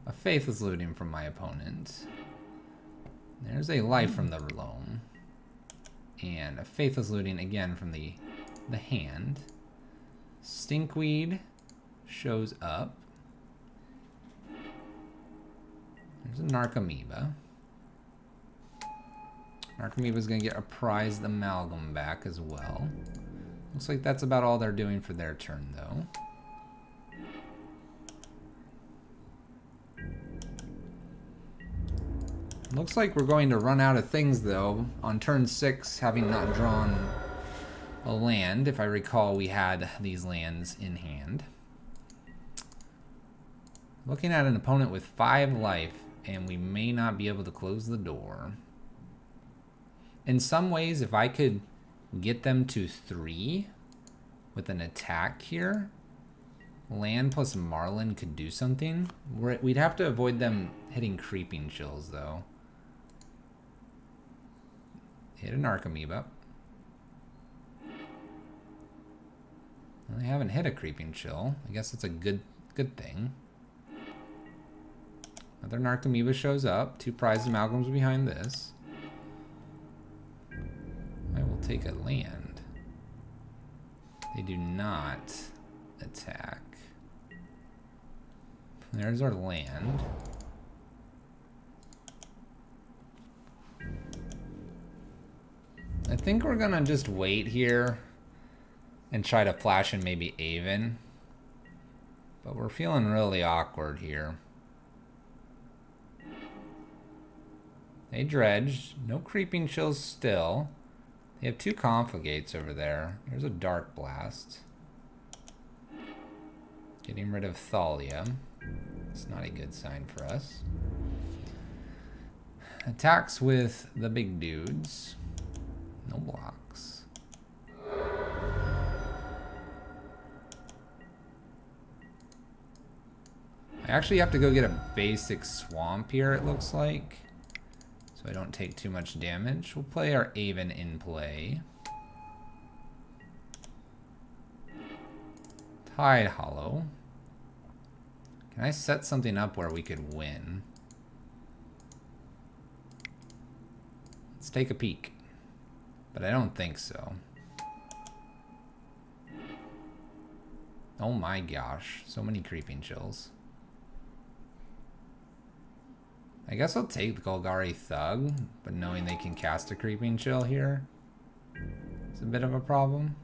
A Faithless Looting from my opponent. There's a life from the loam. And a Faithless Looting again from the hand. Stinkweed shows up. There's a Narcomoeba. Narcomoeba's gonna get a prized amalgam back as well. Looks like that's about all they're doing for their turn though. Looks like we're going to run out of things though on turn 6, having not drawn a land. If I recall, we had these lands in hand. Looking at an opponent with 5 life, and we may not be able to close the door. In some ways, if I could get them to 3 with an attack here, land plus Marlen could do something. We'd have to avoid them hitting Creeping Chills though. Hit an Narcomoeba. Well, they haven't hit a Creeping Chill. I guess it's a good thing. Another Narcomoeba shows up. 2 prized amalgams behind this. I will take a land. They do not attack. There's our land. I think we're gonna just wait here and try to flash in maybe Aven. But we're feeling really awkward here. They dredged. No Creeping Chills still. They have 2 Confligates over there. There's a Dark Blast. Getting rid of Thalia. It's not a good sign for us. Attacks with the big dudes. No blocks. I actually have to go get a basic swamp here, it looks like, so I don't take too much damage. We'll play our Aven in play. Tidehollow. Can I set something up where we could win? Let's take a peek. But I don't think so. Oh my gosh, so many Creeping Chills. I guess I'll take the Golgari Thug, but knowing they can cast a Creeping Chill here, it's a bit of a problem.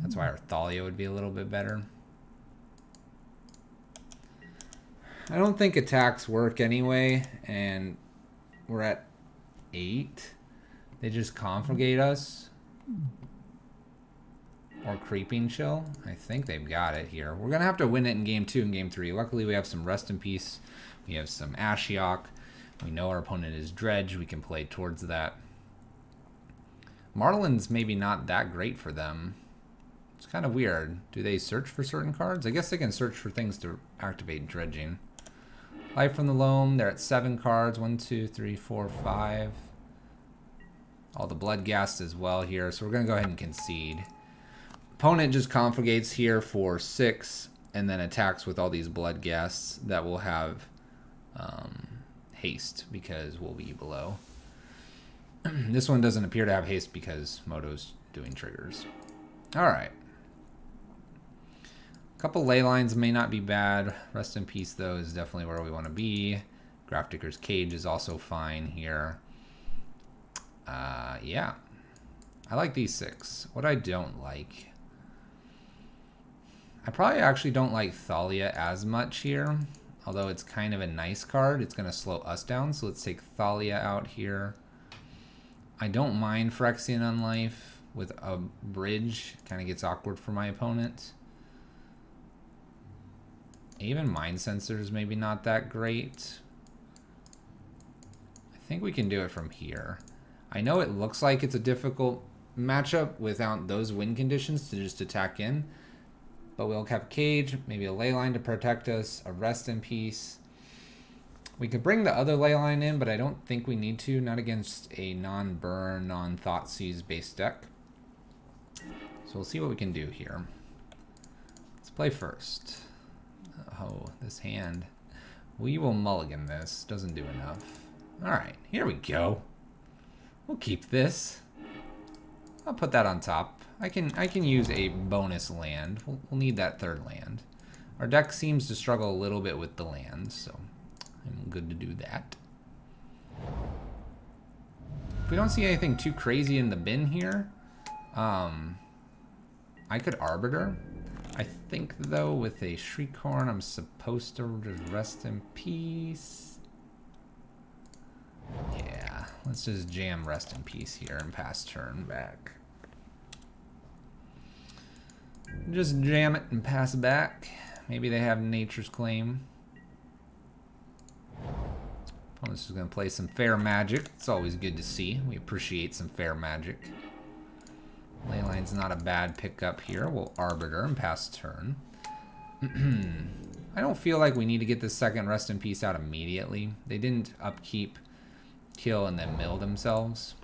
That's why our Thalia would be a little bit better. I don't think attacks work anyway, and we're at 8. They just confligate us. Or Creeping Chill. I think they've got it here. We're going to have to win it in game 2 and game 3. Luckily, we have some Rest in Peace. We have some Ashiok. We know our opponent is Dredge. We can play towards that. Marlen's maybe not that great for them. It's kind of weird. Do they search for certain cards? I guess they can search for things to activate Dredging. Life from the Loam, they're at 7 cards. 1, 2, 3, 4, 5. All the Bloodghast as well here. So we're going to go ahead and concede. Opponent just confligates here for 6 and then attacks with all these Bloodghasts that will have haste because we'll be below. This one doesn't appear to have haste because Moto's doing triggers. Alright. A couple ley lines may not be bad. Rest in Peace, though, is definitely where we want to be. Grafdigger's Cage is also fine here. Yeah. I like these 6. What I don't like... I probably actually don't like Thalia as much here. Although it's kind of a nice card. It's going to slow us down. So let's take Thalia out here. I don't mind Phyrexian Unlife with a bridge. Kind of gets awkward for my opponent. Aven Mindcensor is maybe not that great. I think we can do it from here. I know it looks like it's a difficult matchup without those win conditions to just attack in. But we'll have Cage, maybe a Leyline to protect us, a Rest in Peace. We could bring the other Leyline in, but I don't think we need to. Not against a non-burn, non-Thoughtseize based deck. So we'll see what we can do here. Let's play first. Oh, this hand. We will mulligan this. Doesn't do enough. Alright, here we go. We'll keep this. I'll put that on top. I can use a bonus land. We'll need that third land. Our deck seems to struggle a little bit with the lands, so I'm good to do that. If we don't see anything too crazy in the bin here, I could Arbiter. I think, though, with a Shriekhorn, I'm supposed to just rest in peace. Yeah, let's just jam rest in peace here and pass turn back. Just jam it and pass back. Maybe they have Nature's Claim. Opponent's just going to play some fair magic. It's always good to see. We appreciate some fair magic. Leyline's not a bad pickup here. We'll Arbiter and pass turn. I don't feel like we need to get this second Rest in Peace out immediately. They didn't upkeep, kill, and then mill themselves.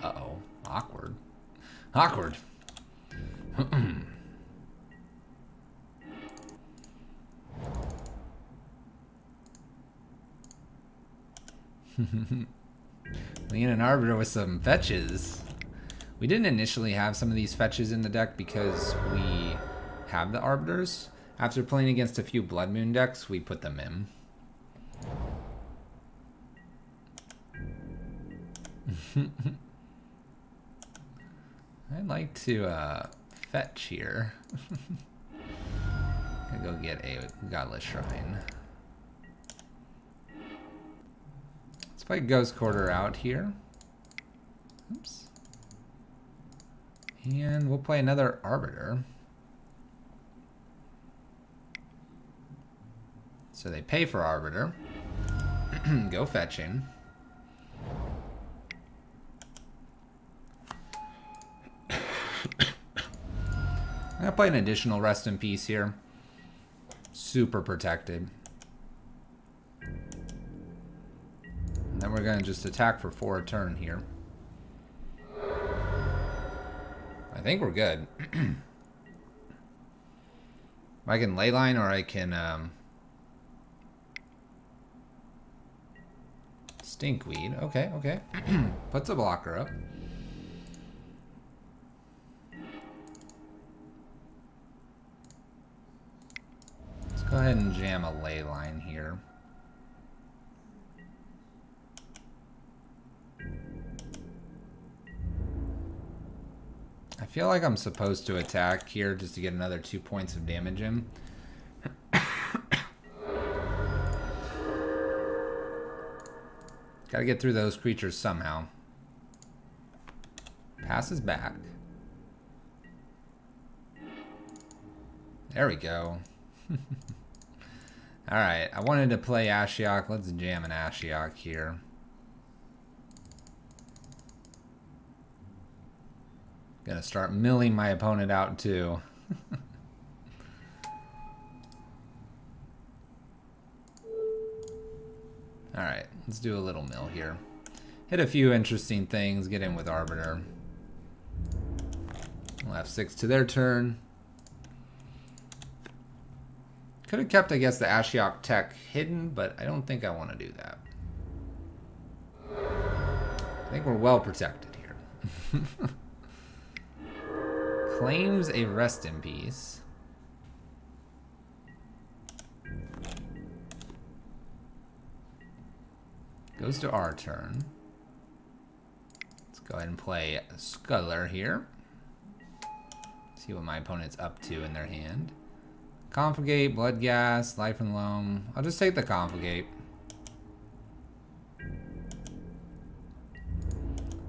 Uh-oh. Awkward. Awkward. Leonin Arbiter with some fetches. We didn't initially have some of these fetches in the deck because we have the Arbiters. After playing against a few Blood Moon decks, we put them in. I'd like to fetch here. Gonna go get a Godless Shrine. Let's play Ghost Quarter out here. Oops. And we'll play another Arbiter. So they pay for Arbiter. Go fetching. I'm gonna play an additional Rest in Peace here. Super protected. And then we're gonna just attack for 4 a turn here. I think we're good. I can Leyline or I can Stinkweed. Okay, okay. Puts a blocker up. Let's go ahead and jam a Leyline here. I feel like I'm supposed to attack here just to get another 2 points of damage in. Gotta get through those creatures somehow. Passes back. There we go. Alright, I wanted to play Ashiok. Let's jam an Ashiok here. Gonna start milling my opponent out too. Alright, let's do a little mill here. Hit a few interesting things, get in with Arbiter. We'll have 6 to their turn. Could have kept, I guess, the Ashiok tech hidden, but I don't think I want to do that. I think we're well protected here. Claims a Rest in Peace. Goes to our turn. Let's go ahead and play Sculler here. See what my opponent's up to in their hand. Confligate, Bloodghast, Life and Loam. I'll just take the Confligate.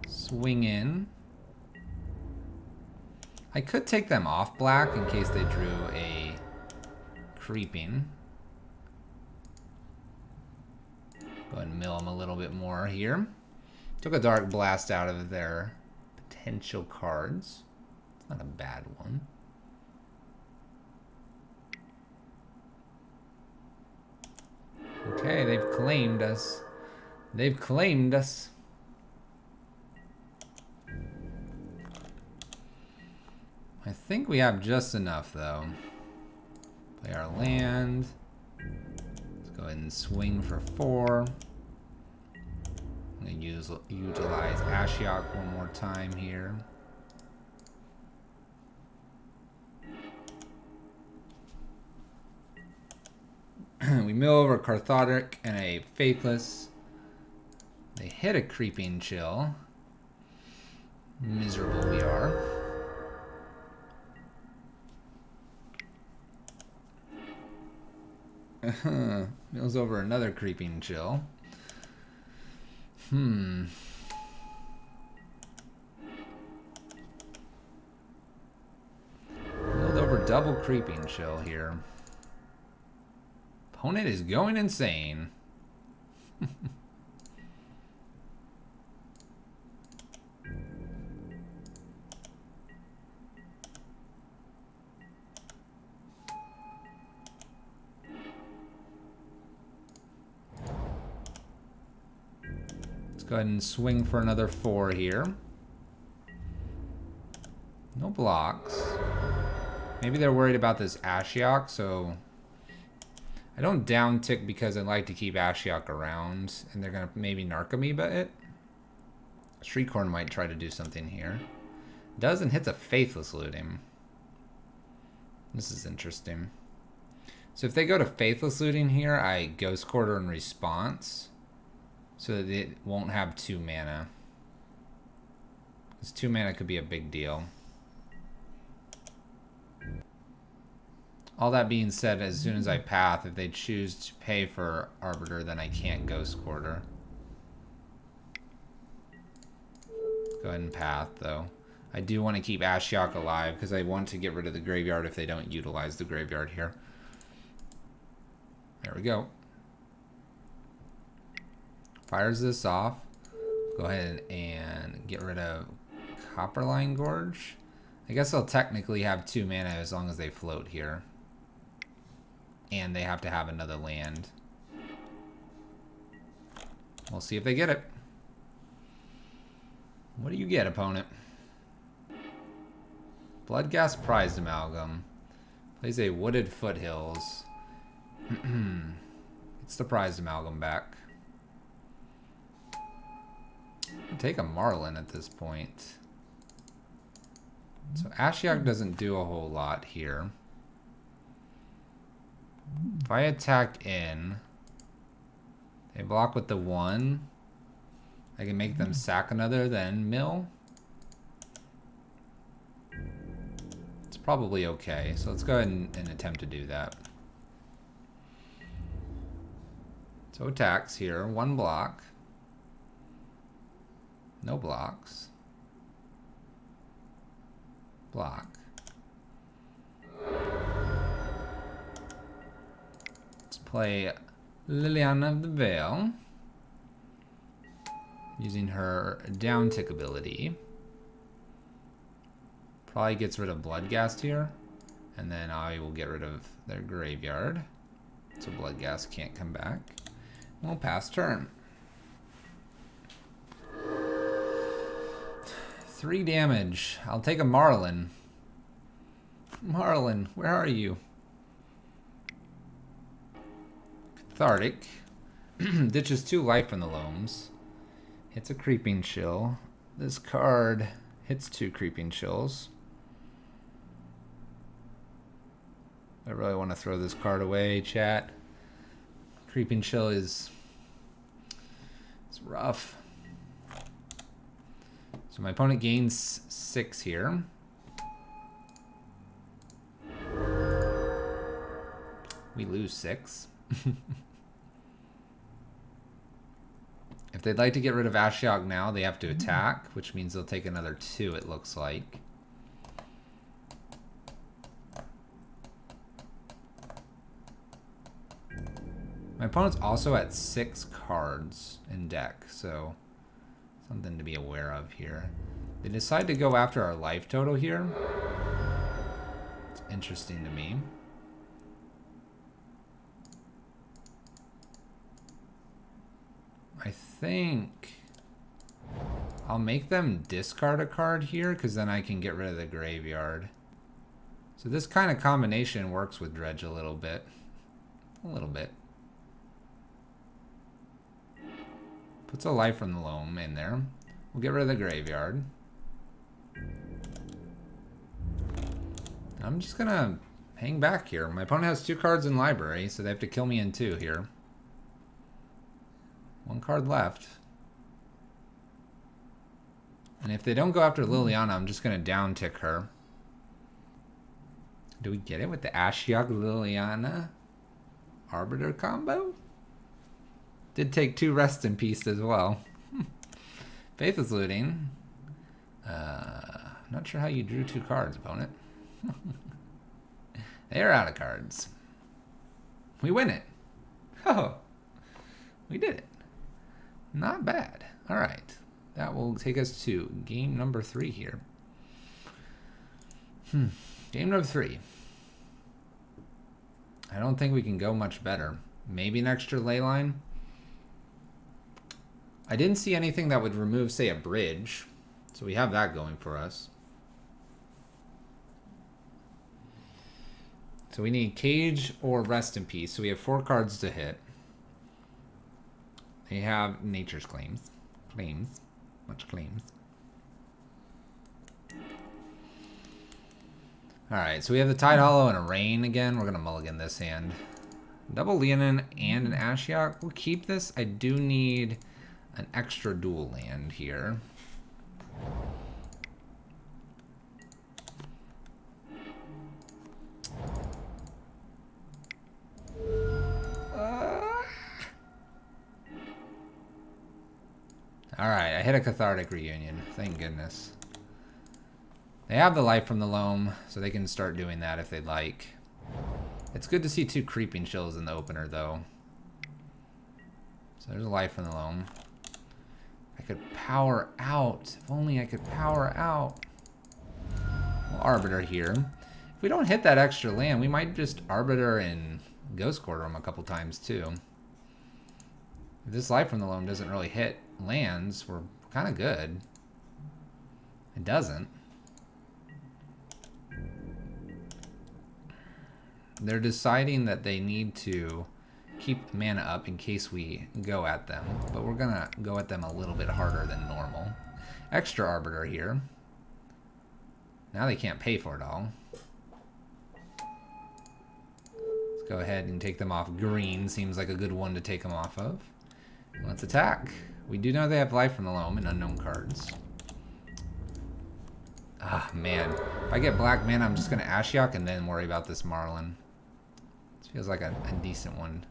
Swing in. I could take them off black in case they drew a creeping. Go ahead and mill them a little bit more here. Took a Dark Blast out of their potential cards. It's not a bad one. Okay, they've claimed us. They've claimed us. I think we have just enough, though. Play our land. Go ahead and swing for 4. I'm going to utilize Ashiok one more time here. We mill over Carthodic and a Faithless. They hit a Creeping Chill. Miserable we are. Mills over another Creeping Chill. Milled over double Creeping Chill here. Opponent is going insane. Let's go ahead and swing for another 4 here. No blocks. Maybe they're worried about this Ashiok, so I don't down tick because I like to keep Ashiok around, and they're gonna maybe Narcomoeba it. Shriekhorn might try to do something here. Doesn't hit a Faithless looting. This is interesting. So if they go to Faithless looting here, I Ghost Quarter in response, so that it won't have 2 mana. Because 2 mana could be a big deal. All that being said, as soon as I path, if they choose to pay for Arbiter, then I can't Ghost Quarter. Go ahead and path, though. I do want to keep Ashiok alive, because I want to get rid of the graveyard if they don't utilize the graveyard here. There we go. Fires this off. Go ahead and get rid of Copperline Gorge. I guess they'll technically have 2 mana as long as they float here. And they have to have another land. We'll see if they get it. What do you get, opponent? Bloodghast Prized Amalgam. Plays a Wooded Foothills. It's the Prized Amalgam back. I'll take a Marlen at this point. So Ashiok doesn't do a whole lot here. If I attack in, they block with the 1. I can make them sack another, then mill. It's probably okay. So let's go ahead and attempt to do that. So attacks here. 1 block. No blocks. Block. Let's play Liliana of the Veil. Using her down tick ability. Probably gets rid of Bloodghast here. And then I will get rid of their graveyard. So Bloodghast can't come back. We'll pass turn. 3 damage. I'll take a Marlen. Marlen, where are you? Cathartic. Ditches 2 life from the loams. Hits a Creeping Chill. This card hits 2 Creeping Chills. I really want to throw this card away, chat. Creeping Chill is... it's rough. So my opponent gains 6 here. We lose 6. If they'd like to get rid of Ashiok now, they have to attack, which means they'll take another 2, it looks like. My opponent's also at 6 cards in deck, so something to be aware of here. They decide to go after our life total here. It's interesting to me. I think I'll make them discard a card here, because then I can get rid of the graveyard. So this kind of combination works with Dredge a little bit. A little bit. Puts a Life from the Loam in there. We'll get rid of the graveyard. I'm just gonna hang back here. My opponent has 2 cards in library, so they have to kill me in 2 here. 1 card left. And if they don't go after Liliana, I'm just gonna down tick her. Do we get it with the Ashiok Liliana Arbiter combo? Did take 2 Rest in Peace as well. Faithless Looting. Not sure how you drew 2 cards, opponent. They are out of cards. We win it. Oh, we did it. Not bad. All right. That will take us to game number 3 here. Game number 3. I don't think we can go much better. Maybe an extra ley line. I didn't see anything that would remove, say, a bridge. So we have that going for us. So we need Cage or Rest in Peace. So we have 4 cards to hit. They have Nature's Claims. Much claims. Alright, so we have the Tidehollow and a Rain again. We're going to mulligan this hand. Double Leonin and an Ashiok. We'll keep this. I do need an extra dual land here. Alright, I hit a Cathartic Reunion. Thank goodness. They have the Life from the Loam, so they can start doing that if they'd like. It's good to see 2 Creeping Chills in the opener, though. So there's a Life from the Loam. I could power out. If only I could power out. We'll Arbiter here. If we don't hit that extra land, we might just Arbiter and Ghost Quarter them a couple times, too. If this Life from the Loam doesn't really hit lands, we're kind of good. It doesn't. They're deciding that they need to keep mana up in case we go at them, but we're gonna go at them a little bit harder than normal. Extra Arbiter here. Now they can't pay for it all. Let's go ahead and take them off. Green seems like a good one to take them off of. Let's attack. We do know they have Life from the Loam and unknown cards. Ah, man. If I get black mana, I'm just going to Ashiok and then worry about this Marlen. This feels like a decent one.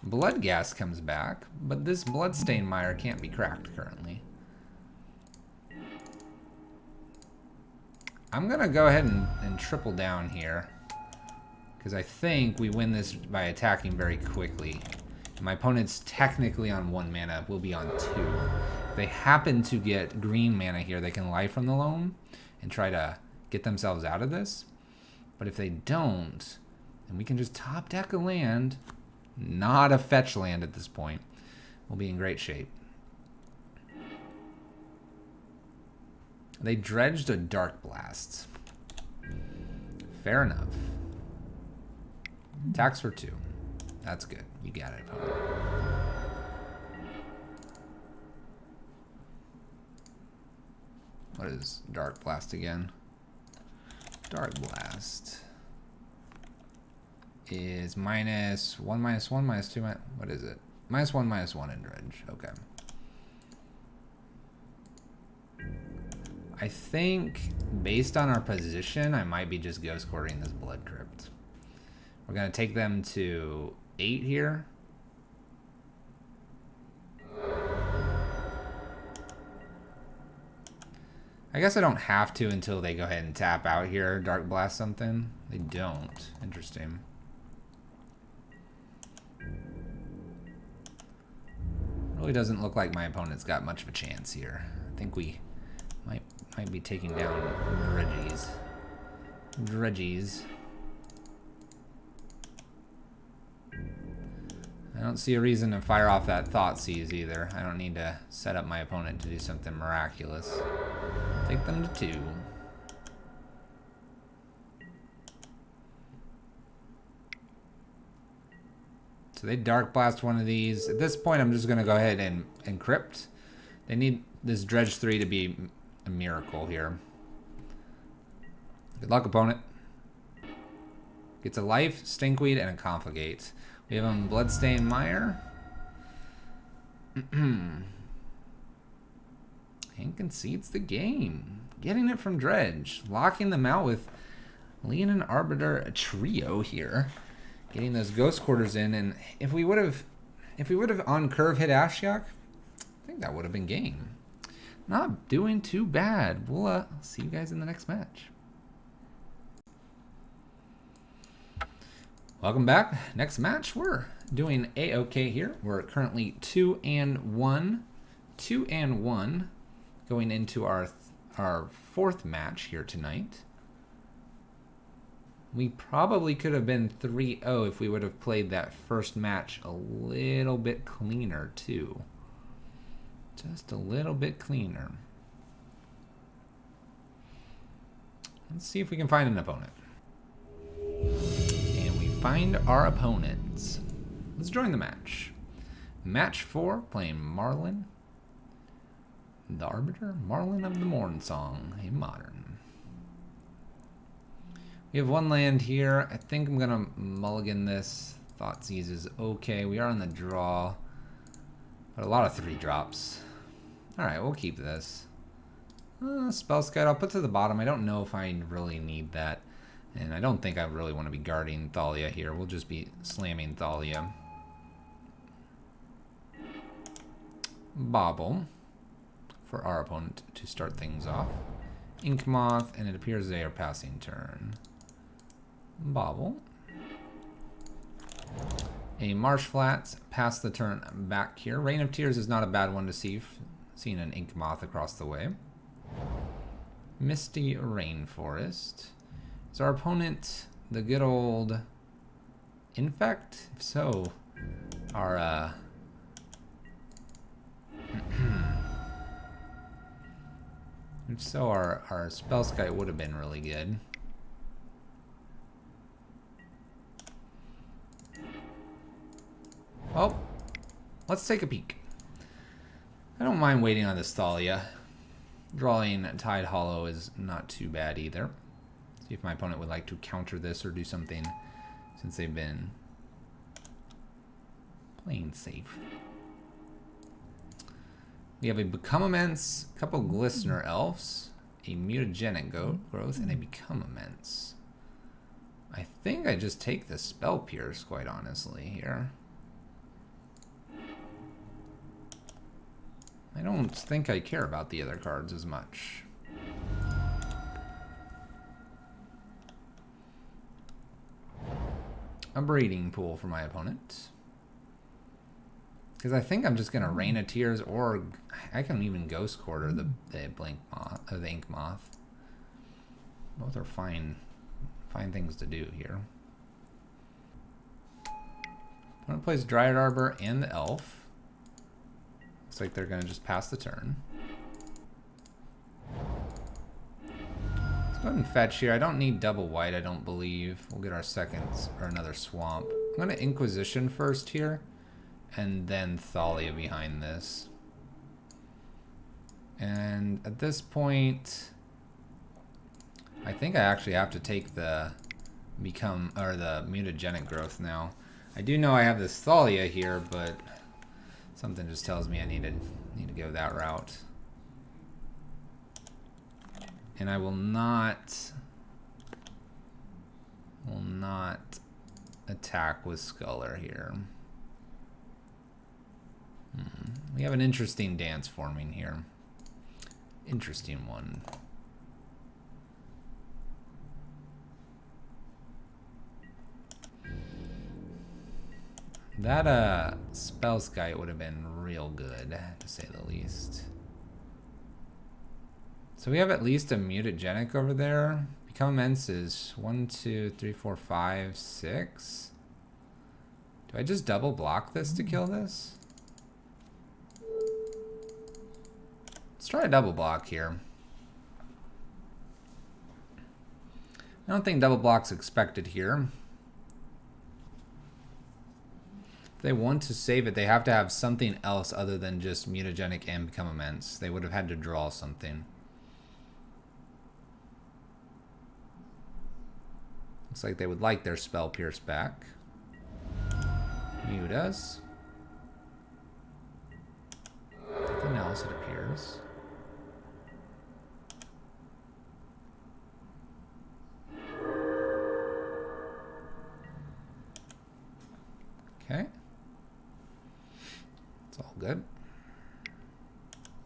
Bloodghast comes back, but this Bloodstained Mire can't be cracked currently. I'm going to go ahead and triple down here, because I think we win this by attacking very quickly. My opponent's technically on 1 mana, will be on 2. If they happen to get green mana here, they can Life from the Loam and try to get themselves out of this. But if they don't, then we can just top deck a land, not a fetch land at this point. We'll be in great shape. They dredged a Dark Blast. Fair enough. Attacks for 2. That's good. You got it, opponent. What is Dark Blast again? Dark Blast is -1, -1, -2, what is it? -1, -1 in dredge. Okay. I think based on our position, I might be just Ghost Quartering this Blood Crypt. We're going to take them to 8 here. I guess I don't have to until they go ahead and tap out here, Dark Blast something. They don't. Interesting. Really doesn't look like my opponent's got much of a chance here. I think we might be taking down Dredgies. I don't see a reason to fire off that Thoughtseize either. I don't need to set up my opponent to do something miraculous. Take them to 2. So they Dark Blast one of these. At this point, I'm just going to go ahead and encrypt. They need this Dredge 3 to be a miracle here. Good luck, opponent. Gets a life, Stinkweed, and a Confligate. We have him Bloodstained Mire. And concedes the game. Getting it from Dredge. Locking them out with Leonin Arbiter, a trio here. Getting those Ghost Quarters in. And if we would have on curve hit Ashiok, I think that would have been game. Not doing too bad. We'll see you guys in the next match. Welcome back. Next match, we're doing A-OK here. We're currently 2-1. 2-1 going into our fourth match here tonight. We probably could have been 3-0 if we would have played that first match a little bit cleaner too. Just a little bit cleaner. Let's see if we can find an opponent. And we find our opponents. Let's join the match. Match 4, playing Marlen the Arbiter, Marlen of the Mornsong, a modern. We have one land here. I think I'm gonna mulligan this. Thoughtseize is okay. We are on the draw, but a lot of 3-drops. All right, we'll keep this. Spellskite, I'll put to the bottom. I don't know if I really need that, and I don't think I really want to be guarding Thalia here. We'll just be slamming Thalia. Bobble for our opponent to start things off. Ink Moth, and it appears they are passing turn. Bobble. A Marsh Flats, pass the turn back here. Rain of Tears is not a bad one to see, seeing an Ink Moth across the way. Misty Rainforest. Is our opponent the good old Infect? If so, our if so, our Spellskite would have been really good. Well, let's take a peek. I don't mind waiting on this Thalia. Drawing Tidehollow is not too bad either. See if my opponent would like to counter this or do something, since they've been playing safe. We have a Become Immense, a couple Glistener Elves, a Mutagenic Growth, and a Become Immense. I think I just take the Spell Pierce, quite honestly, here. I don't think I care about the other cards as much. A Breeding Pool for my opponent. Because I think I'm just going to Rain of Tears, or I can even Ghost Quarter the Blink Moth, or the Ink Moth. Both are fine things to do here. Opponent plays Dryad Arbor and the Elf. Looks like they're going to just pass the turn. Let's go ahead and fetch here. I don't need double white, I don't believe. We'll get our seconds, or another Swamp. I'm going to Inquisition first here, and then Thalia behind this. And at this point, I think I actually have to take the the Mutagenic Growth now. I do know I have this Thalia here, but something just tells me I need to go that route. And I will not attack with Sculler here. We have an interesting dance forming here. Interesting one. That Spellskite would have been real good, to say the least. So we have at least a Mutagenic over there. Become Immense is 1, 2, 3, 4, 5, 6. Do I just double block this to kill this? Let's try a double block here. I don't think double block's expected here. If they want to save it, they have to have something else other than just mutagenic and become immense. They would have had to draw something. Looks like they would like their Spell Pierce back. Mutas. Nothing else, it appears. Okay. It's all good.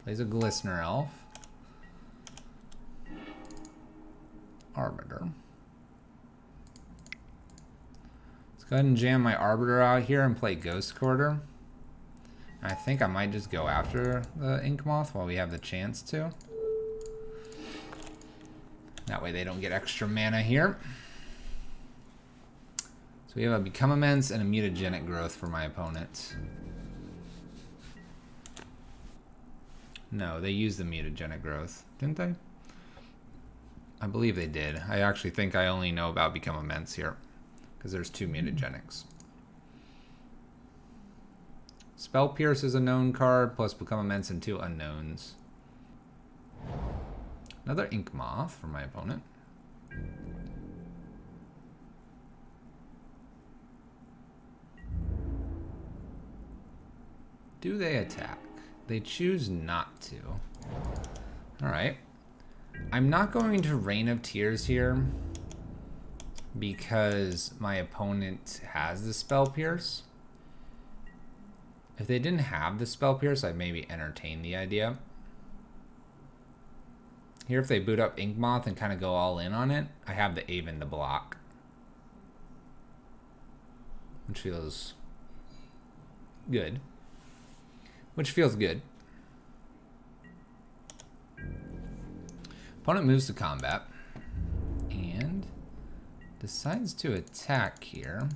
Plays a Glistener Elf. Arbiter. Let's go ahead and jam my Arbiter out here and play Ghost Quarter. I think I might just go after the Inkmoth while we have the chance to. That way they don't get extra mana here. So we have a Become Immense and a Mutagenic Growth for my opponent. No, they used the Mutagenic Growth, didn't they? I believe they did. I actually think I only know about Become Immense here, because there's 2 Mutagenics. Spell Pierce is a known card, plus Become Immense and 2 unknowns. Another Inkmoth for my opponent. Do they attack? They choose not to. Alright. I'm not going to Reign of Tears here because my opponent has the Spell Pierce. If they didn't have the Spell Pierce, I'd maybe entertain the idea. Here, if they boot up Inkmoth and kind of go all in on it, I have the Aven to block. Which feels good. Which feels good. Opponent moves to combat and decides to attack here.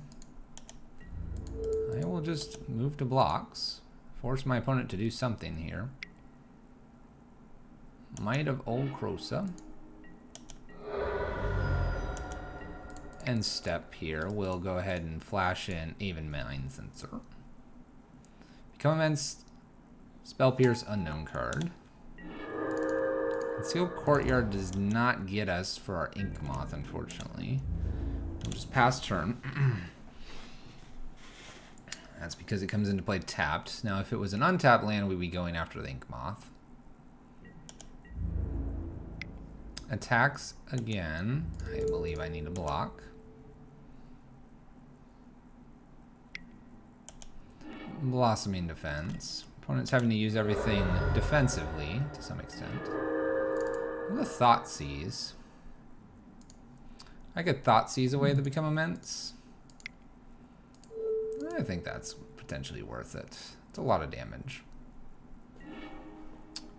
I will just move to blocks, force my opponent to do something here. Might of Old Krosa. And step here. We'll go ahead and flash in Aven Mindcensor. Become Immense, Spell Pierce, unknown card. Concealed Courtyard does not get us for our Inkmoth, unfortunately. We'll just pass turn. That's because it comes into play tapped. Now, if it was an untapped land, we'd be going after the Inkmoth. Attacks again. I believe I need a block. Blossoming Defense. Opponent's having to use everything defensively to some extent. The Thoughtseize. I could Thoughtseize away the Become Immense. I think that's potentially worth it. It's a lot of damage.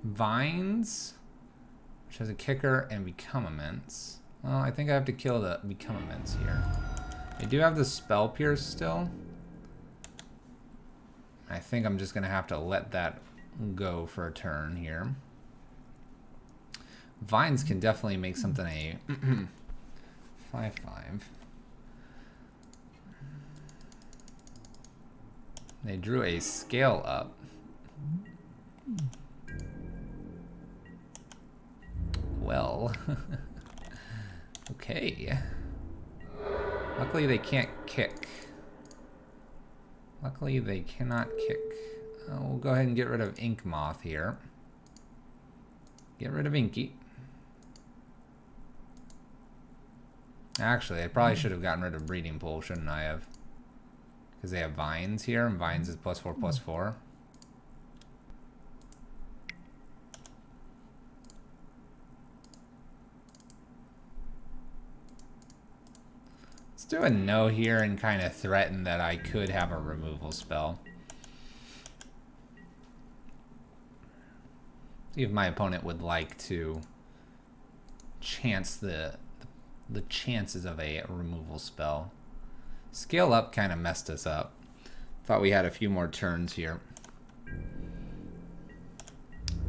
Vines, which has a kicker and Become Immense. Well, I think I have to kill the Become Immense here. I do have the Spell Pierce still. I think I'm just going to have to let that go for a turn here. Vines can definitely make something a 5/5. They drew a Scale Up. Well, okay. Luckily they can't kick. Luckily they cannot kick. We'll go ahead and get rid of Inkmoth here. Get rid of Inky. Actually, I probably should have gotten rid of Breeding Pool, shouldn't I have? Because they have Vines here, and Vines is +4/+4. Let's do a no here and kind of threaten that I could have a removal spell. See if my opponent would like to chance the chances of a removal spell. Scale Up kind of messed us up. Thought we had a few more turns here.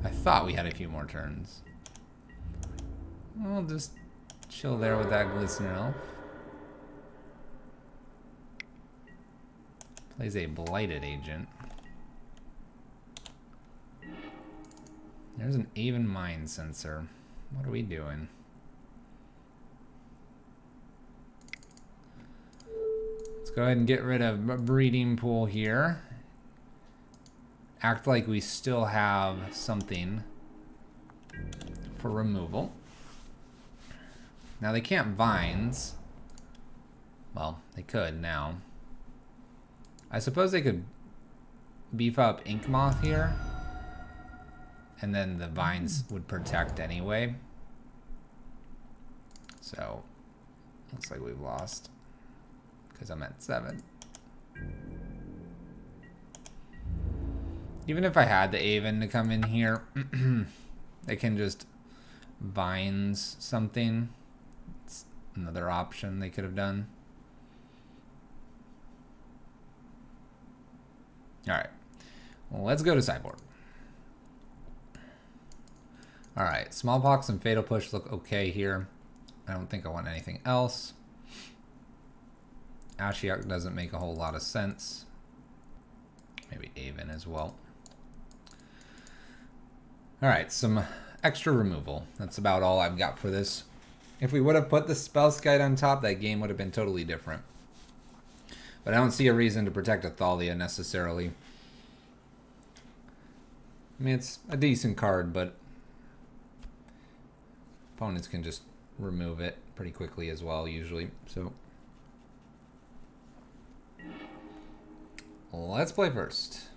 I thought we had a few more turns. We'll just chill there with that Glistener Elf. Plays a Blighted Agent. There's an Aven Mindcensor. What are we doing? Let's go ahead and get rid of a Breeding Pool here. Act like we still have something for removal. Now they can't Vines. Well, they could now. I suppose they could beef up Inkmoth here. And then the Vines would protect anyway. So, looks like we've lost. Because I'm at 7. Even if I had the Aven to come in here, they can just Vines something. It's another option they could have done. Alright. Well, let's go to sideboard. Alright, Smallpox and Fatal Push look okay here. I don't think I want anything else. Ashiok doesn't make a whole lot of sense. Maybe Aven as well. Alright, some extra removal. That's about all I've got for this. If we would have put the Spellskite on top, that game would have been totally different. But I don't see a reason to protect a Thalia necessarily. I mean, it's a decent card, but opponents can just remove it pretty quickly as well, usually. So let's play first.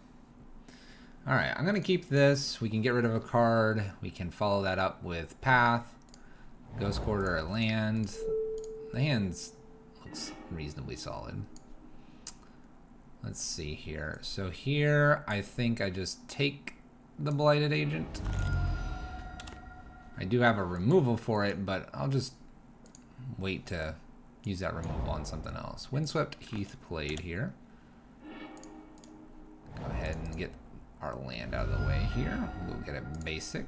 Alright, I'm going to keep this. We can get rid of a card. We can follow that up with Path. Ghost Quarter or land. The hand looks reasonably solid. Let's see here. So here, I think I just take the Blighted Agent. I do have a removal for it, but I'll just wait to use that removal on something else. Windswept Heath played here. Go ahead and get our land out of the way here. We'll get a basic.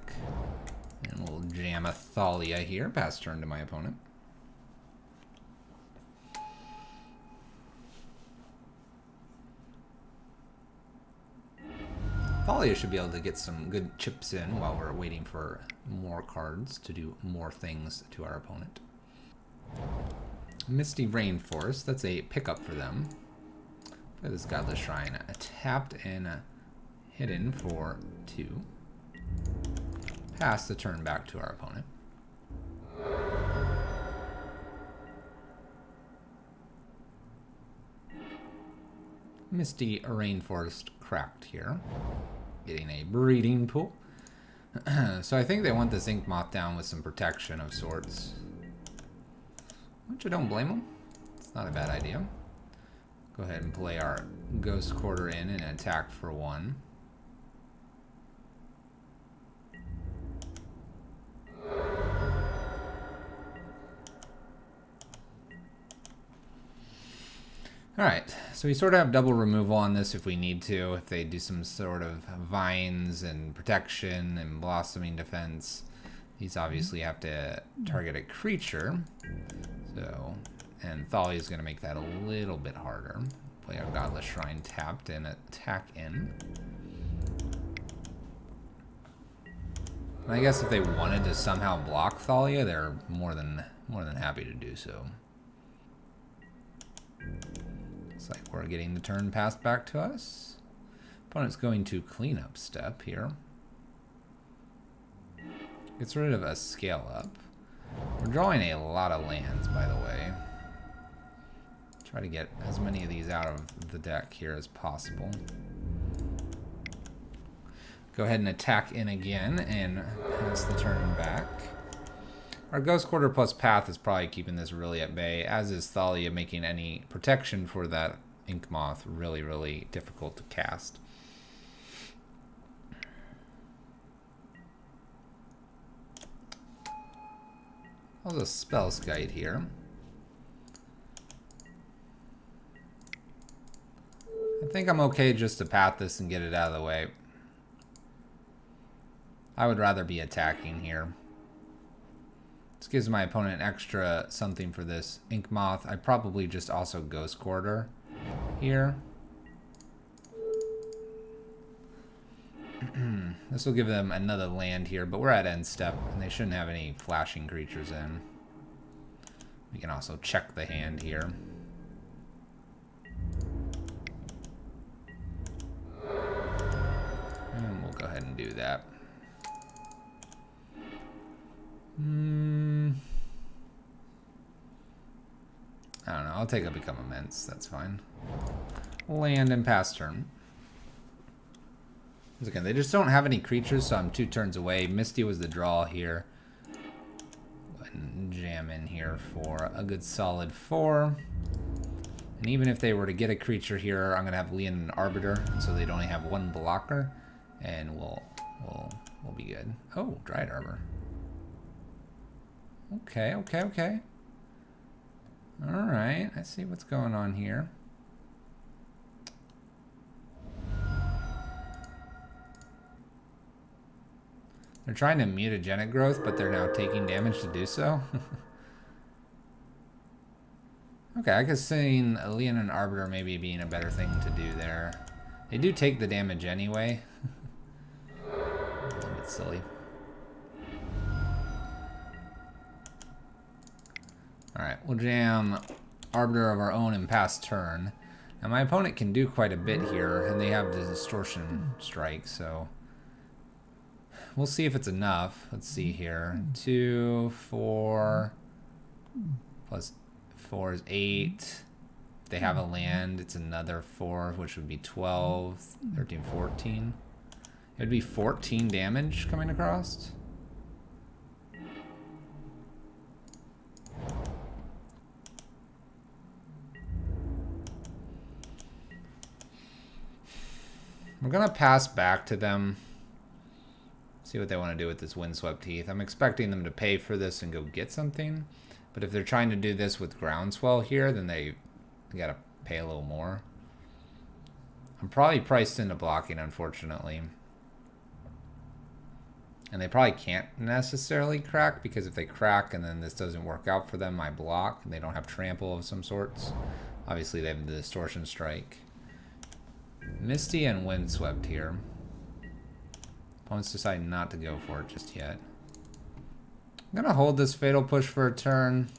And we'll jam a Thalia here. Pass turn to my opponent. Thalia should be able to get some good chips in while we're waiting for more cards to do more things to our opponent. Misty Rainforest, that's a pickup for them. Play this Godless Shrine, tapped and hidden for 2. Pass the turn back to our opponent. Misty Rainforest cracked here. Getting a Breeding Pool. So I think they want this Inkmoth down with some protection of sorts. Which I don't blame them. It's not a bad idea. Go ahead and play our Ghost Quarter in and attack for 1. Alright, so we sort of have double removal on this if we need to. If they do some sort of Vines and protection and Blossoming Defense, these obviously have to target a creature. So, and Thalia is going to make that a little bit harder. Play our Godless Shrine tapped and attack in. And I guess if they wanted to somehow block Thalia, they're more than happy to do so. Looks like we're getting the turn passed back to us. Opponent's going to cleanup step here. Gets rid of a scale up. We're drawing a lot of lands, by the way. Try to get as many of these out of the deck here as possible. Go ahead and attack in again and pass the turn back. Our Ghost Quarter plus Path is probably keeping this really at bay, as is Thalia, making any protection for that Inkmoth really, really difficult to cast. There's a Spellskite here. I think I'm okay just to path this and get it out of the way. I would rather be attacking here. This gives my opponent extra something for this Inkmoth. I probably just also Ghost Quarter here. This will give them another land here, but we're at end step, and they shouldn't have any flashing creatures in. We can also check the hand here. And we'll go ahead and do that. I don't know. I'll take a Become Immense. That's fine. Land and pass turn. Once again, they just don't have any creatures, so I'm 2 turns away. Misty was the draw here. And jam in here for a good solid 4. And even if they were to get a creature here, I'm gonna have Leonin Arbiter, so they'd only have 1 blocker, and we'll be good. Oh, Dryad Arbor. Okay. All right, I see what's going on here. They're trying to mutagenic growth, but they're now taking damage to do so. Okay, I could see Leonin Arbiter maybe being a better thing to do there. They do take the damage anyway. A little bit silly. Alright, we'll jam Arbiter of our own and pass turn. Now my opponent can do quite a bit here, and they have the Distortion Strike, so we'll see if it's enough. Let's see here. 2, 4, plus 4 is 8. If they have a land, it's another 4, which would be 12, 13, 14. It would be 14 damage coming across. We're gonna pass back to them. See what they want to do with this Windswept Heath. I'm expecting them to pay for this and go get something. But if they're trying to do this with Groundswell here, then they gotta pay a little more. I'm probably priced into blocking, unfortunately. And they probably can't necessarily crack, because if they crack and then this doesn't work out for them, I block, and they don't have trample of some sorts. Obviously they have the Distortion Strike. Misty and Windswept here. Opponents decide not to go for it just yet. I'm gonna hold this Fatal Push for a turn.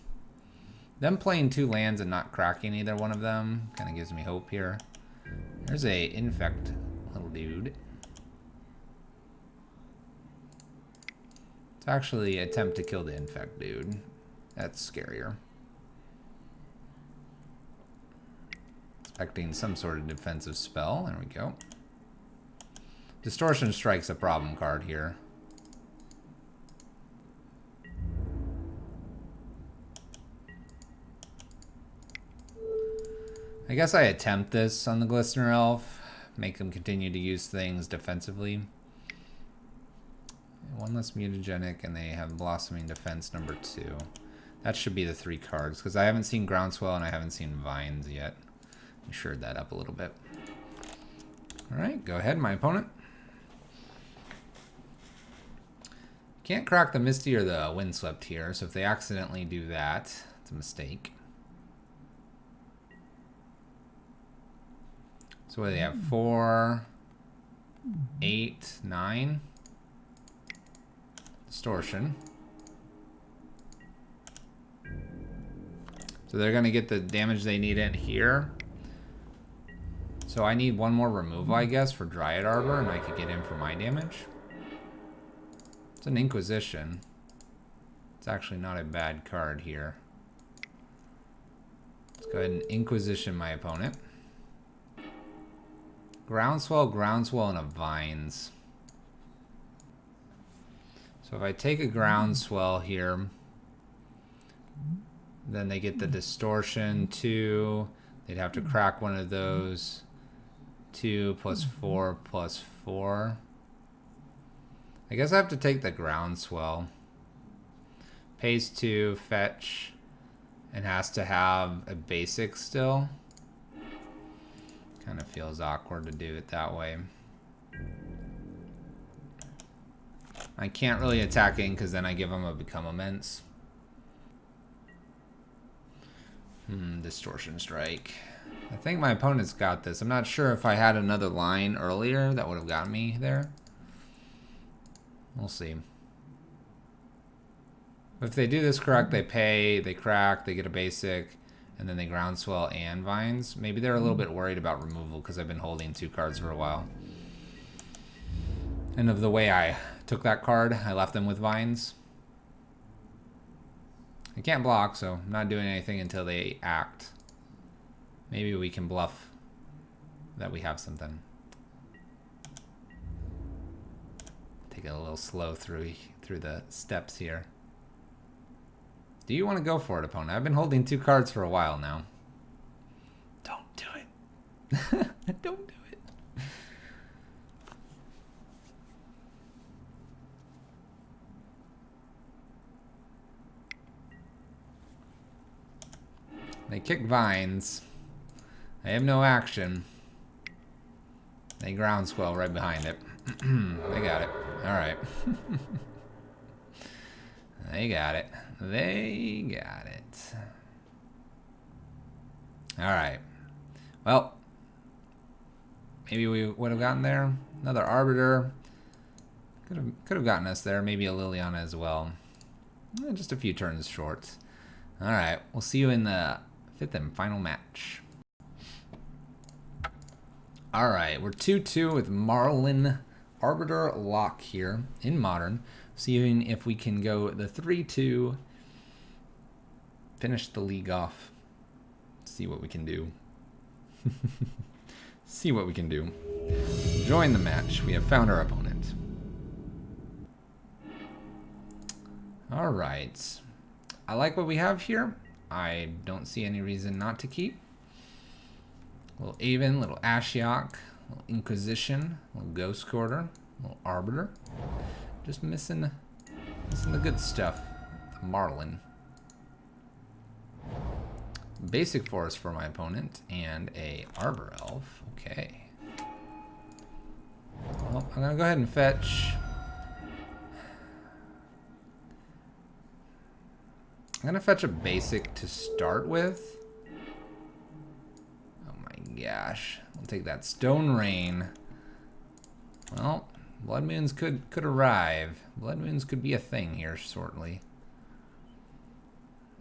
Them playing 2 lands and not cracking either one of them kind of gives me hope here. There's a Infect little dude. It's actually attempt to kill the Infect dude. That's scarier. Expecting some sort of defensive spell. There we go. Distortion Strike's a problem card here. I guess I attempt this on the Glistener Elf. Make them continue to use things defensively. 1 less mutagenic, and they have Blossoming Defense number 2. That should be the 3 cards, because I haven't seen Groundswell and I haven't seen Vines yet. I shored that up a little bit. Alright, go ahead, my opponent. Can't crack the Misty or the Windswept here, so if they accidentally do that, it's a mistake. So what do they have? 4, 8, 9. Distortion. So they're going to get the damage they need in here. So I need 1 more removal, I guess, for Dryad Arbor, and I could get in for my damage. It's an Inquisition. It's actually not a bad card here. Let's go ahead and Inquisition my opponent. Groundswell, Groundswell, and a Vines. So if I take a Groundswell here, then they get the Distortion 2. They'd have to crack one of those. 2 plus 4 plus 4. I guess I have to take the Groundswell. Pays 2, fetch, and has to have a basic still. Kind of feels awkward to do it that way. I can't really attack in because then I give them a Become Immense. Distortion Strike. I think my opponent's got this. I'm not sure if I had another line earlier that would have got me there. We'll see. If they do this correct, they pay, they crack, they get a basic, and then they groundswell and vines. Maybe they're a little bit worried about removal because I've been holding 2 cards for a while. And of the way I took that card, I left them with vines. I can't block, so I'm not doing anything until they act. Maybe we can bluff that we have something. Take it a little slow through the steps here. Do you want to go for it, opponent? I've been holding 2 cards for a while now. Don't do it. Don't do it. They kick vines. They have no action. They groundswell right behind it. They got it. Alright. They got it. They got it. Alright. Well, maybe we would have gotten there. Another Arbiter. Could have gotten us there. Maybe a Liliana as well. Just a few turns short. Alright. We'll see you in the 5th and final match. Alright. We're 2-2 with Marlen Arbiter lock here in Modern. Seeing if we can go the 3-2, finish the league off, see what we can do. See what we can do. Join the match. We have found our opponent. All right. I like what we have here. I don't see any reason not to keep. Little Aven, little Ashiok, little Inquisition, little Ghost Quarter, little Arbiter. Just missing the good stuff. The Marlen. Basic Forest for my opponent and a Arbor Elf. Okay. Well, I'm gonna go ahead and fetch. I'm gonna fetch a basic to start with. Oh my gosh. I'll take that Stone Rain. Well, Blood Moons could arrive. Blood Moons could be a thing here shortly.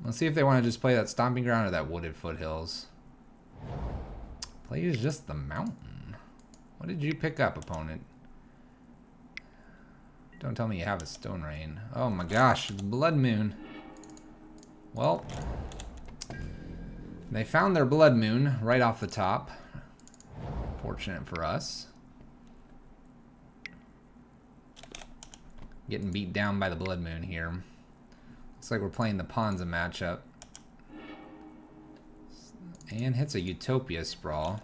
Let's see if they want to just play that Stomping Ground or that Wooded Foothills. Plays just the Mountain. What did you pick up, opponent? Don't tell me you have a Stone Rain. Oh my gosh, it's Blood Moon. Well, they found their Blood Moon right off the top. Fortunate for us. Getting beat down by the Blood Moon here. Looks like we're playing the Ponza matchup. And hits a Utopia Sprawl.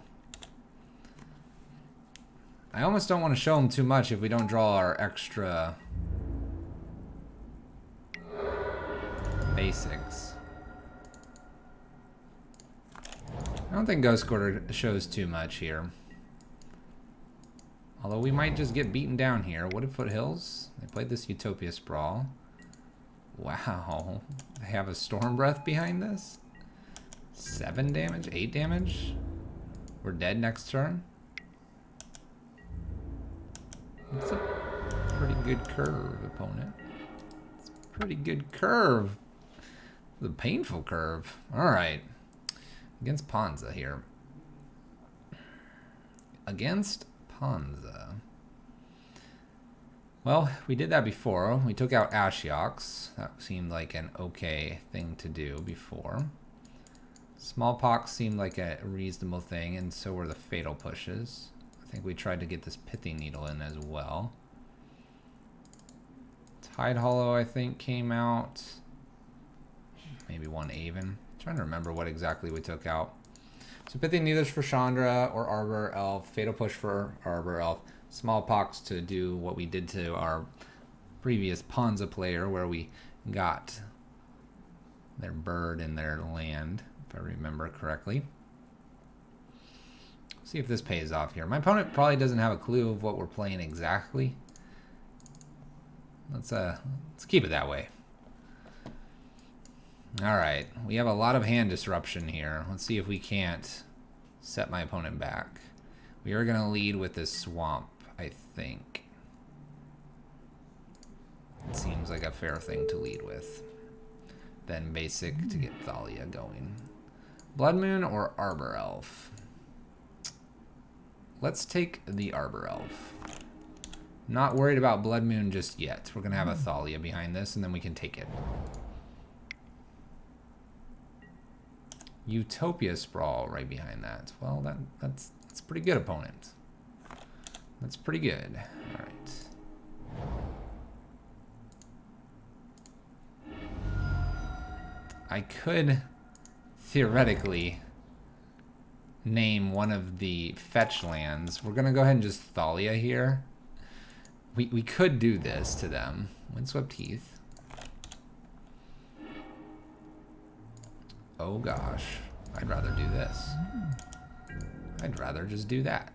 I almost don't want to show him too much if we don't draw our extra basics. I don't think Ghost Quarter shows too much here. Although we might just get beaten down here. Wooded Foothills. They played this Utopia Sprawl. Wow. They have a Storm Breath behind this? 7 damage? 8 damage? We're dead next turn? That's a pretty good curve, opponent. It's a pretty good curve. It's a painful curve. Alright. Against Ponza here. Against Ponza. Well, we did that before. We took out Ashioks. That seemed like an okay thing to do before. Smallpox seemed like a reasonable thing, and so were the Fatal Pushes. I think we tried to get this Pithing Needle in as well. Tidehollow, I think, came out. Maybe one Aven. I'm trying to remember what exactly we took out. So Pithing Needles for Chandra or Arbor Elf. Fatal Push for Arbor Elf. Smallpox to do what we did to our previous Ponza player, where we got their bird in their land, if I remember correctly. See if this pays off here. My opponent probably doesn't have a clue of what we're playing exactly. Let's keep it that way. Alright, we have a lot of hand disruption here. Let's see if we can't set my opponent back. We are going to lead with this Swamp, I think. seems like a fair thing to lead with. Then basic to get Thalia going. Blood Moon or Arbor Elf? Let's take the Arbor Elf. Not worried about Blood Moon just yet. We're going to have a Thalia behind this, and then we can take it. Utopia Sprawl right behind that. Well, that's a pretty good opponent. That's pretty good. All right. I could theoretically name one of the fetch lands. We're going to go ahead and just Thalia here. We could do this to them. Windswept Heath. Oh gosh. I'd rather do this. I'd rather just do that.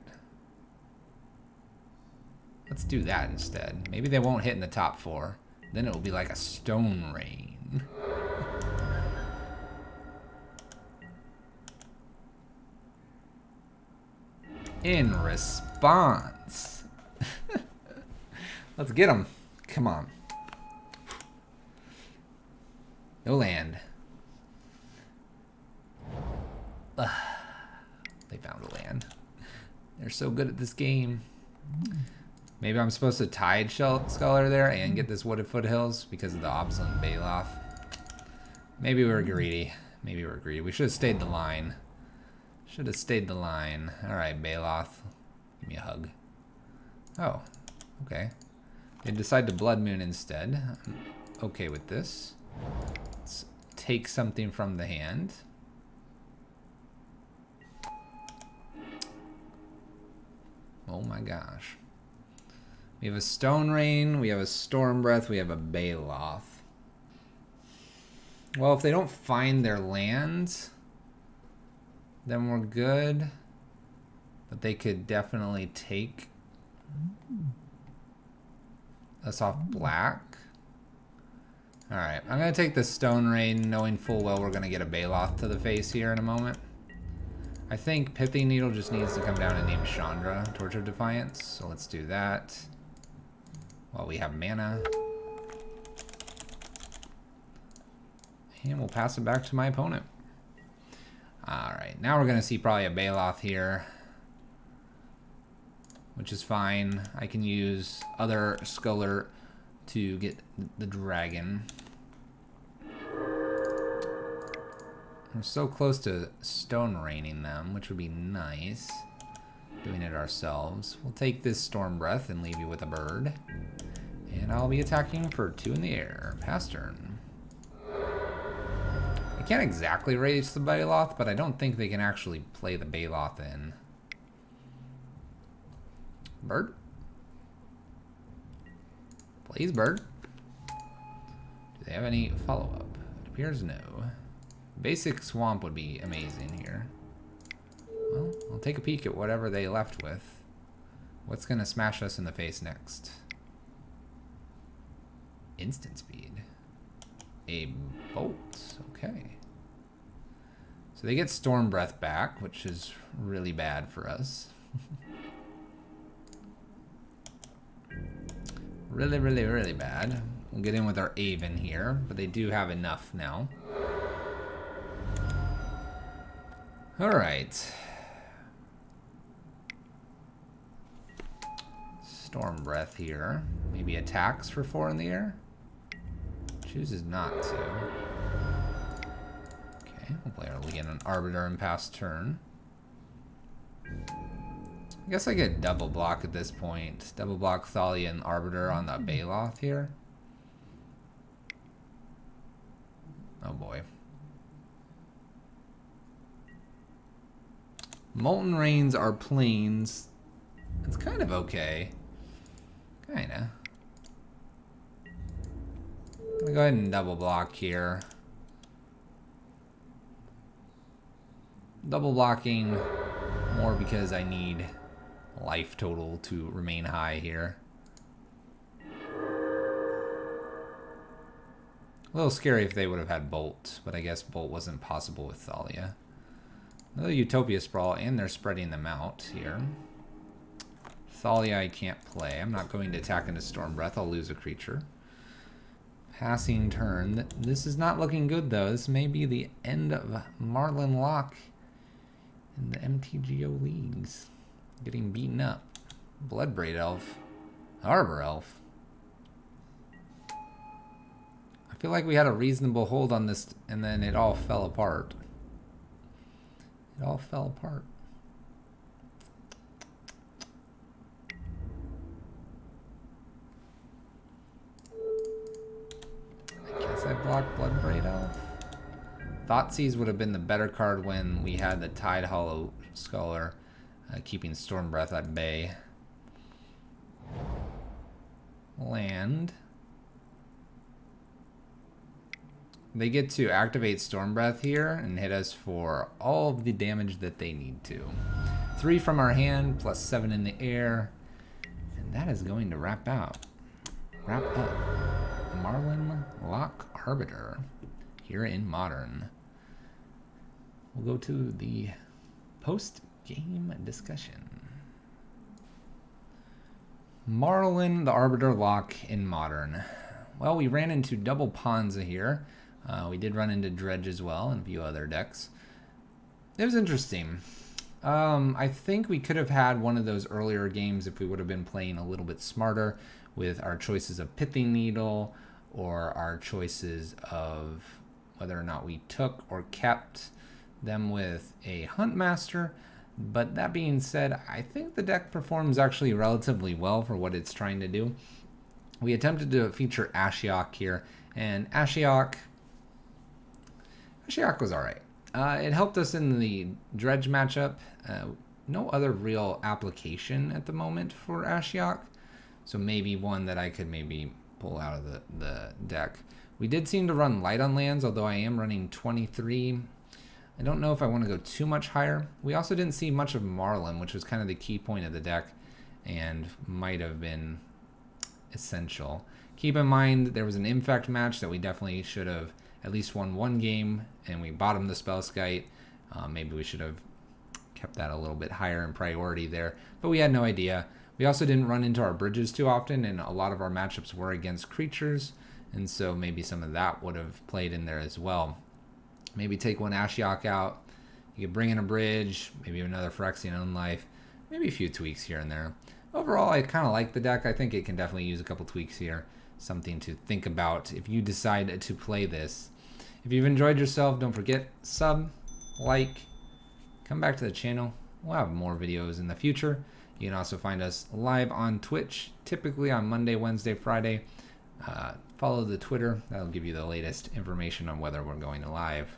Let's do that instead. Maybe they won't hit in the top 4. Then it will be like a Stone Rain. In response. Let's get them. Come on. No land. Ugh. They found a land. They're so good at this game. Maybe I'm supposed to Tidehollow Sculler there and get this Wooded Foothills because of the Obstinate Baloth. Maybe we were greedy. Maybe we were greedy. We should have stayed the line. Should have stayed the line. Alright, Baloth. Give me a hug. Oh, okay. They decide to Blood Moon instead. I'm okay with this. Let's take something from the hand. Oh my gosh. We have a Stone Rain, we have a Storm Breath, we have a Baloth. Well, if they don't find their lands, then we're good. But they could definitely take us off black. Alright, I'm going to take the Stone Rain, knowing full well we're going to get a Baloth to the face here in a moment. I think Pithing Needle just needs to come down and name Chandra, Torch of Defiance. So let's do that. While we have mana. And we'll pass it back to my opponent. Alright, now we're going to see probably a Baloth here. Which is fine. I can use other Sculler to get the dragon. We're so close to Stone Raining them, which would be nice. Doing it ourselves. We'll take this Storm Breath and leave you with a bird. And I'll be attacking for 2 in the air. Pass turn. I can't exactly raise the Baloth, but I don't think they can actually play the Baloth in. Bird? Please, bird. Do they have any follow-up? It appears no. Basic Swamp would be amazing here. Well, I'll take a peek at whatever they left with. What's going to smash us in the face next? Instant speed. A bolt. Okay. So they get Storm Breath back, which is really bad for us. Really, really, really bad. We'll get in with our Aven here, but they do have enough now. Alright. Storm Breath here. Maybe attacks for 4 in the air. Chooses not to. Okay, we'll play our Leonin Arbiter and pass turn. I guess I get double block at this point. Double block Thalia and Arbiter on the Baloth here. Oh boy. Molten Rains are plains. It's kind of okay. Kinda. I'm gonna go ahead and double block here. Double blocking more because I need life total to remain high here. A little scary if they would have had Bolt, but I guess Bolt wasn't possible with Thalia. Another Utopia Sprawl, and they're spreading them out here. Thalia I can't play. I'm not going to attack into Storm Breath. I'll lose a creature. Passing turn. This is not looking good, though. This may be the end of Marlen lock in the MTGO leagues. Getting beaten up. Bloodbraid Elf. Arbor Elf. I feel like we had a reasonable hold on this, and then it all fell apart. It all fell apart. I guess I blocked Bloodbraid Elf. Thoughtseize would have been the better card when we had the Tidehollow Sculler, keeping Stormbreath at bay. Land. They get to activate Stormbreath here and hit us for all of the damage that they need to. 3 from our hand, plus 7 in the air. And that is going to wrap up Marlen Arbiter here in Modern. We'll go to the post-game discussion. Marlen the Arbiter lock in Modern. Well, we ran into double Ponza here. We did run into Dredge as well and a few other decks. It was interesting. I think we could have had one of those earlier games if we would have been playing a little bit smarter with our choices of Pithing Needle or our choices of whether or not we took or kept them with a Huntmaster. But that being said, I think the deck performs actually relatively well for what it's trying to do. We attempted to feature Ashiok here, and Ashiok was alright. It helped us in the Dredge matchup. No other real application at the moment for Ashiok, so maybe one that I could maybe pull out of the deck. We did seem to run light on lands, although I am running 23. I don't know if I want to go too much higher. We also didn't see much of Marlen, which was kind of the key point of the deck and might have been essential. Keep in mind there was an Infect match that we definitely should have at least won one game, and we bottomed the Spellskite. Maybe we should have kept that a little bit higher in priority there, but we had no idea. We also didn't run into our bridges too often, and a lot of our matchups were against creatures, and so maybe some of that would have played in there as well. Maybe take one Ashiok out. You could bring in a bridge, maybe another Phyrexian Unlife, maybe a few tweaks here and there. Overall, I kind of like the deck. I think it can definitely use a couple tweaks here. Something to think about if you decide to play this. If you've enjoyed yourself, don't forget, sub, like, come back to the channel. We'll have more videos in the future. You can also find us live on Twitch, typically on Monday, Wednesday, Friday. Follow the Twitter. That'll give you the latest information on whether we're going live.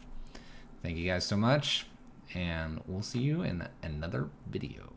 Thank you guys so much, and we'll see you in another video.